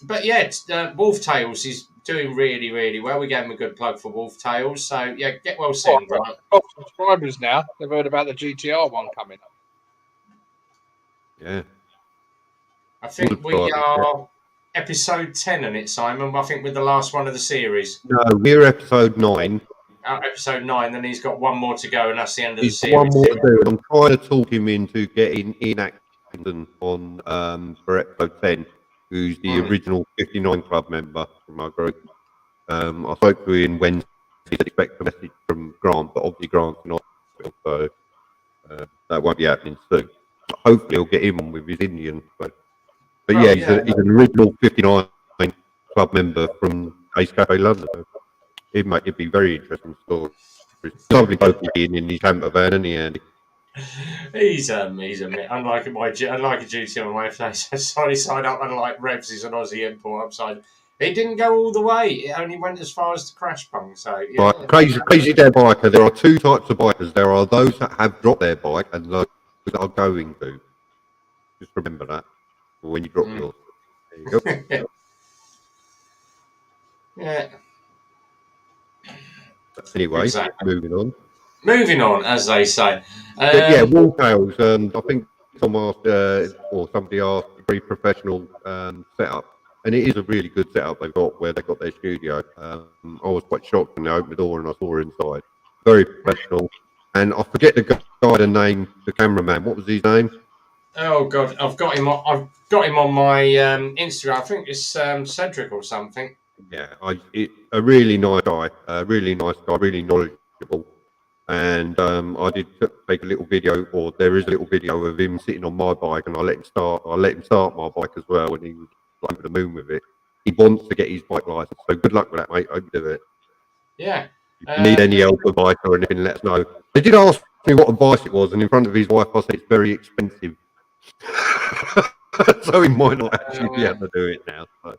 But yeah, Wolf Tales is doing really, really well. We gave him a good plug for Wolf Tales, so yeah, get well soon, right? Got subscribers now. They've heard about the GTR one coming up. Yeah. I think we are episode 10 on it, Simon. I think we're the last one of the series. No, we're episode 9. Episode 9, then he's got one more to go, and that's the end of the He's got series. one more to do. I'm trying to talk him into getting in action on for episode 10, who's the original 59 Club member from our group. I spoke to him Wednesday. He said expect a message from Grant, but obviously Grant's in hospital, so that won't be happening soon. But hopefully he'll get him on with his Indian. But yeah, he's an original 59 Club member from Ace Cafe London. So it'd be very interesting story. Lovely bloke in his camper van, isn't he, Andy? He's a unlike a duty on my face. I signed up, unlike Revs is an Aussie import upside. It didn't go all the way. It only went as far as the crash bung. So yeah. Right, crazy dad biker. There are two types of bikers. There are those that have dropped their bike and those that are going to. Just remember that when you drop yours. There you go. Yeah. Anyway, Exactly. Moving on, as they say. yeah, Wall Tales. I think someone asked, or somebody asked, a very professional setup, and it is a really good setup they've got where they got their studio. I was quite shocked when they opened the door and I saw inside. Very professional, and I forget the guy, the name, the cameraman. What was his name? Oh God, I've got him on my Instagram. I think it's Cedric or something. Yeah, a really nice guy, really knowledgeable. And I did take a little video, or there is a little video of him sitting on my bike, and I let him start my bike as well, and he was over the moon with it. He wants to get his bike license, so good luck with that, mate. I hope you do it. Yeah. If you need any help with bike or anything, let us know. They did ask me what advice it was, and in front of his wife, I said it's very expensive. So he might not actually be able to do it now. So.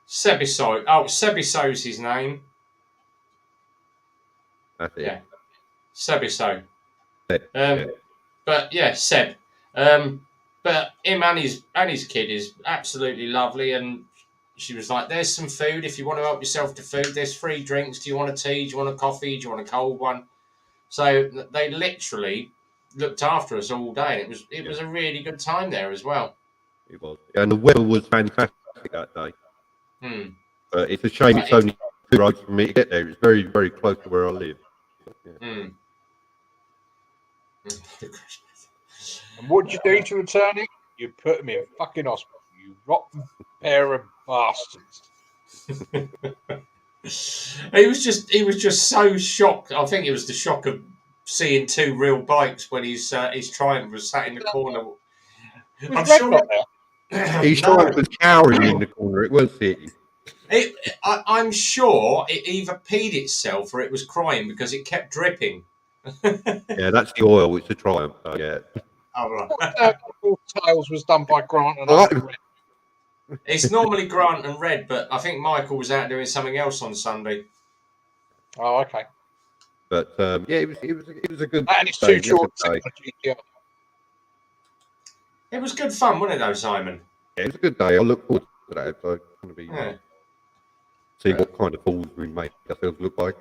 Sebiso. Oh, Sebiso's his name. That's it. Yeah. Sebiso. Yeah. But yeah, Seb. But him and his kid is absolutely lovely, and she was like, "There's some food if you want to help yourself to food. There's free drinks. Do you want a tea? Do you want a coffee? Do you want a cold one?" So they literally looked after us all day, and it was a really good time there as well. It was, and the weather was fantastic that day. But it's a shame it's only 2 roads for me to get there. It's very, very close to where I live. Yeah. And what did you do to return it? You put him in fucking hospital. You rotten pair of bastards. He was just so shocked. I think it was the shock of seeing 2 real bikes when his Triumph was sat in the corner. I'm sure His Triumph was cowering in the corner. It was sitting. I'm sure it either peed itself or it was crying because it kept dripping. Yeah, that's the oil. It's a Triumph. So yeah. Oh, right. Tales was done by Grant and Red. It's normally Grant and Red, but I think Michael was out doing something else on Sunday. Oh, okay. But yeah, it was a good. And it's too short. It was good fun, wasn't it, though, Simon? Yeah, it was a good day. I look forward to that. So it's going to be see what kind of fools we make ourselves look like.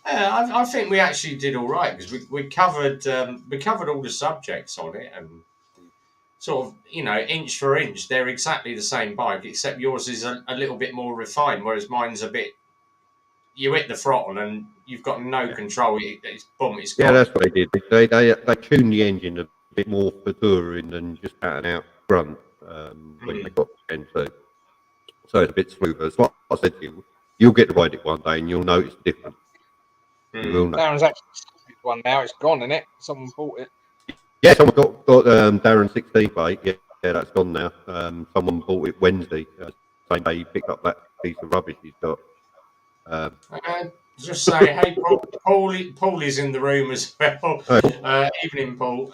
I think we actually did all right because we covered all the subjects on it, and sort of, inch for inch, they're exactly the same bike, except yours is a little bit more refined, whereas mine's a bit. You hit the throttle and you've got no control. It's boom, it's gone. Yeah, that's what they did. They tuned the engine a bit more for touring than just out and out grunt when they got to N2. So it's a bit smoother. It's what I said to you. You'll get to ride it one day and you'll notice the difference. You will know. Darren's actually one now. It's gone, isn't it? Someone bought it. Yeah, someone got Darren 16 plate. Yeah, that's gone now. Someone bought it Wednesday. Same day he picked up that piece of rubbish he's got. Just say, hey, Paul is in the room as well. Evening, Paul.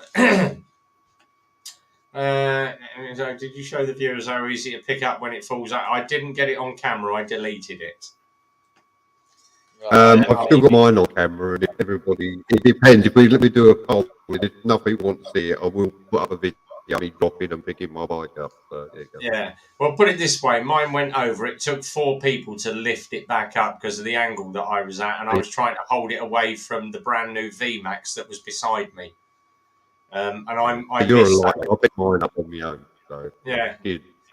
Did you show the viewers how easy to pick up when it falls out? I didn't get it on camera. I deleted it. I've still got mine on camera, and if everybody, it depends. If we let me do a poll, if nothing wants to see it, I will put up a video of me dropping and picking my bike up. So there you go. Yeah. Well, put it this way: mine went over. It took 4 people to lift it back up because of the angle that I was at, and I was trying to hold it away from the brand new VMAX that was beside me. And You're a light. I'll pick mine up on my own. So yeah.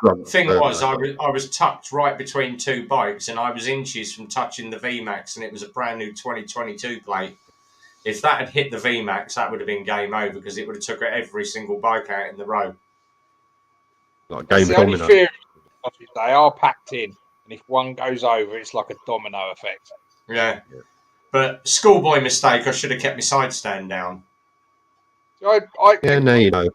The thing was, I was tucked right between 2 bikes, and I was inches from touching the VMAX, and it was a brand new 2022 plate. If that had hit the VMAX, that would have been game over because it would have took every single bike out in the row. Like game the domino. Only fear is they are packed in, and if one goes over, it's like a domino effect. Yeah. But schoolboy mistake, I should have kept my side stand down. So now you know.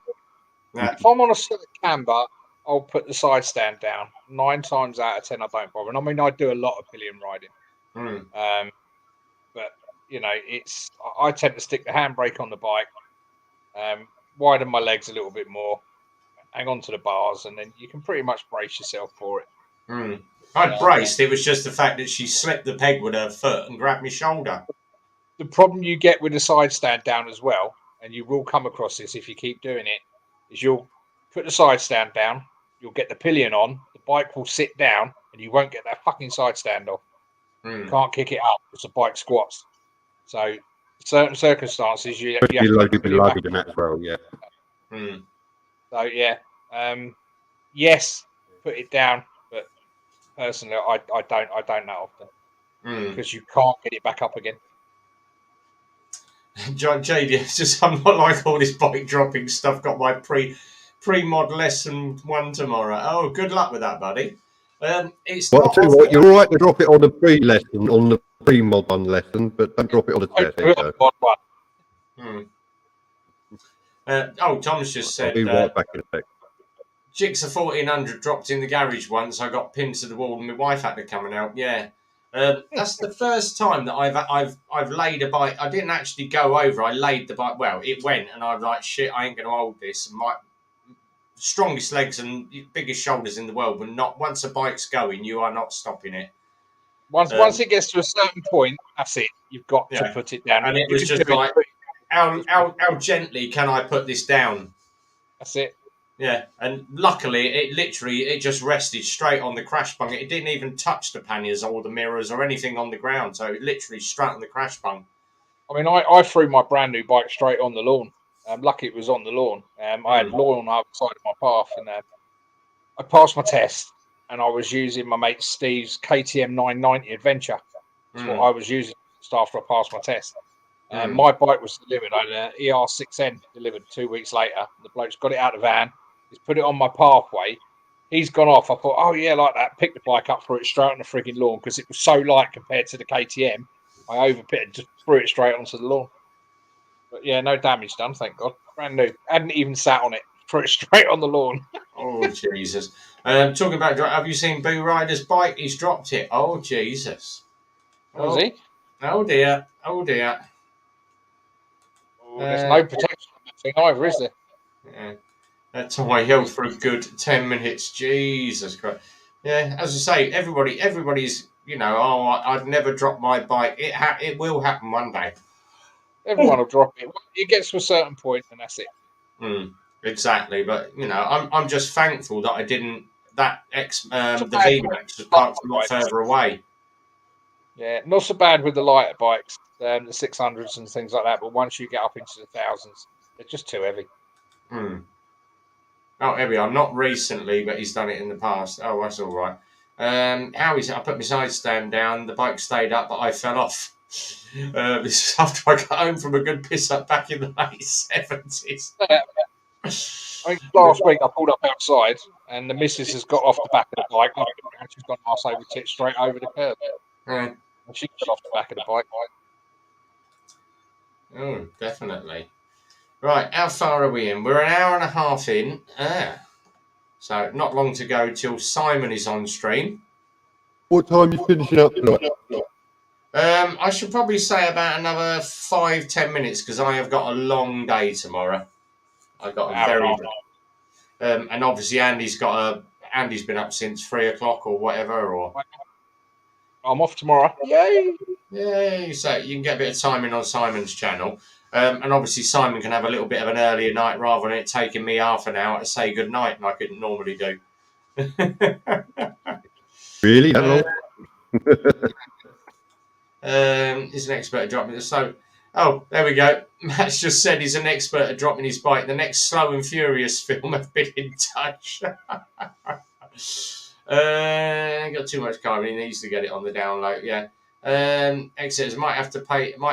Yeah. If I'm on a slick camber, I'll put the side stand down. 9 times out of 10, I don't bother. And I mean, I do a lot of pillion riding. But I tend to stick the handbrake on the bike, widen my legs a little bit more, hang on to the bars, and then you can pretty much brace yourself for it. I braced. It was just the fact that she slipped the peg with her foot and grabbed my shoulder. The problem you get with the side stand down as well, and you will come across this if you keep doing it, is you'll put the side stand down, you'll get the pillion on, the bike will sit down, and you won't get that fucking side stand off. You can't kick it up because the bike squats. So, certain circumstances, you have to loaded in that as well, yeah. So, yeah. Yes, put it down, but personally, I don't that often because you can't get it back up again. John JD, just I'm not like all this bike dropping stuff. Got my pre-mod lesson 1 tomorrow. Oh, good luck with that, buddy. It's well, I'll tell you what, you're all right to drop it on the pre-lesson, on the pre-mod 1 lesson, but don't drop it on the test. Thomas just said. I'll be right back in a sec. Jigsaw 1400 dropped in the garage once. I got pinned to the wall, and my wife had to come and help. Yeah. That's the first time that I've laid a bike. I didn't actually go over. I laid the bike. Well, it went, and I was like, "Shit, I ain't going to hold this." And my strongest legs and biggest shoulders in the world, but not once a bike's going, you are not stopping it. Once it gets to a certain point, that's it. You've got to put it down. And it was just like, how gently can I put this down? That's it. Yeah, and luckily it just rested straight on the crash bung. It didn't even touch the panniers or the mirrors or anything on the ground, so it literally straight on the crash bung. I mean, I threw my brand new bike straight on the lawn. Lucky it was on the lawn. I had lawn outside of my path, and I passed my test, and I was using my mate Steve's KTM 990 Adventure. That's what I was using just after I passed my test. My bike was delivered. I had an ER6N delivered 2 weeks later. The bloke's got it out of the van. He's put it on my pathway. He's gone off. I thought, oh, yeah, like that. Picked the bike up, threw it straight on the frigging lawn because it was so light compared to the KTM. I overpitted, just threw it straight onto the lawn. But, yeah, no damage done, thank God. Brand new. Hadn't even sat on it. Threw it straight on the lawn. Oh, Jesus. Talking about, have you seen Boo Rider's bike? He's dropped it. Oh, Jesus. Oh, has he? Oh, dear. Oh, dear. Oh, there's no protection on that thing either, is there? Yeah. That's on my hill for a good 10 minutes. Jesus Christ. Yeah, as I say, everybody's, I'd never drop my bike. It will happen one day. Everyone will drop it. It gets to a certain point, and that's it. Exactly, but I'm just thankful that I didn't. The VMAX was parked a lot further away. Yeah, not so bad with the lighter bikes, the 600s and things like that. But once you get up into the thousands, they're just too heavy. Hmm. Oh, here we are. Not recently, but he's done it in the past. Oh, that's all right. How is it? I put my side stand down. The bike stayed up, but I fell off. This is after I got home from a good piss up back in the late 70s. Yeah. I think last week I pulled up outside and the missus has got off the back of the bike, and she's gone arse over tit straight over the curb. Yeah. And she got off the back of the bike. Oh, definitely. Right, how far are we in? We're an hour and a half in. So not long to go till Simon is on stream. What time are you finishing up tonight? I should probably say about another 5-10 minutes because I have got a long day tomorrow. I've got a very and obviously Andy's been up since 3 o'clock or whatever. Or I'm off tomorrow. Yay! Yay! So you can get a bit of time in on Simon's channel. And obviously Simon can have a little bit of an earlier night rather than it taking me half an hour to say good night like it normally do. Really? That long? He's an expert at dropping the so. Oh, there we go. Matt's just said he's an expert at dropping his bike. The next Slow and Furious film have been in touch. Got too much carbon. He needs to get it on the download. Yeah. Exits might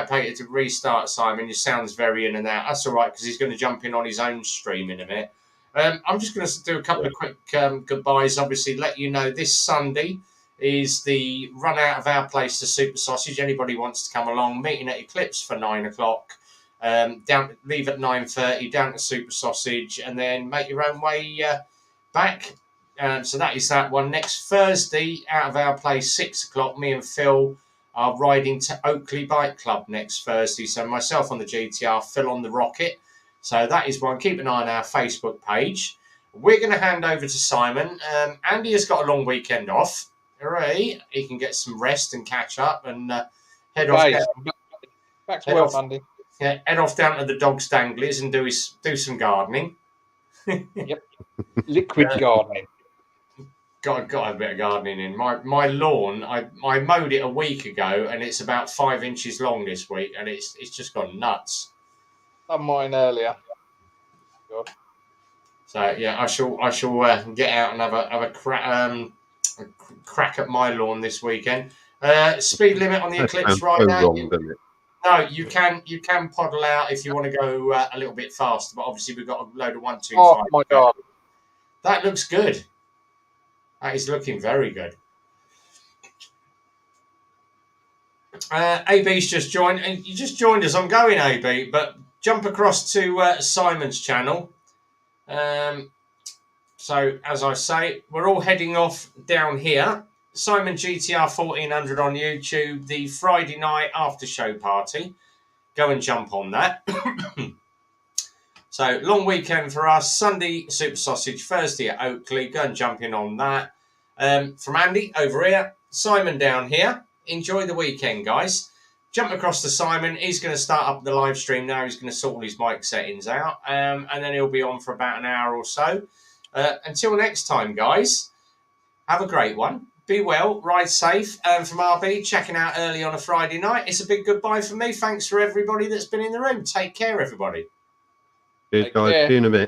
pay it to restart. Simon, your sound's very in and out. That's all right because he's going to jump in on his own stream in a minute. I'm just going to do a couple of quick goodbyes. Obviously, let you know this Sunday is the run out of our place to Super Sausage. Anybody wants to come along, meeting at Eclipse for 9 o'clock. Leave at 9:30, down to Super Sausage, and then make your own way back. So that is that one. Next Thursday, out of our place, 6 o'clock, me and Phil are riding to Oakley Bike Club next Thursday. So myself on the GTR, Phil on the Rocket. So that is one. Keep an eye on our Facebook page. We're going to hand over to Simon. Andy has got a long weekend off. Hooray. He can get some rest and catch up and head off. Back to work Monday. Yeah, head off down to the Dog's Danglies and do some gardening. Yep. Liquid gardening. Got a bit of gardening in. My lawn, I mowed it a week ago and it's about 5 inches long this week and it's just gone nuts. Done mine earlier. God. So yeah, I shall get out and have a crack at my lawn this weekend. Speed limit on the Eclipse right now. No, you can poddle out if you want to go a little bit faster, but obviously we've got a load of 125. Oh my God, that looks good. That is looking very good. AB's just joined, and you just joined us. I'm going, AB, but jump across to Simon's channel. So as I say, we're all heading off down here. Simon GTR 1400 on YouTube, the Friday night after show party. Go and jump on that. So long weekend for us. Sunday Super Sausage, Thursday at Oakley. Go and jump in on that. From Andy over here, Simon down here. Enjoy the weekend, guys. Jump across to Simon. He's going to start up the live stream now. He's going to sort all his mic settings out, and then he'll be on for about an hour or so. Until next time, guys, have a great one. Be well, ride safe. From RB, checking out early on a Friday night. It's a big goodbye from me. Thanks for everybody that's been in the room. Take care, everybody. Cheers, guys. See you in a bit.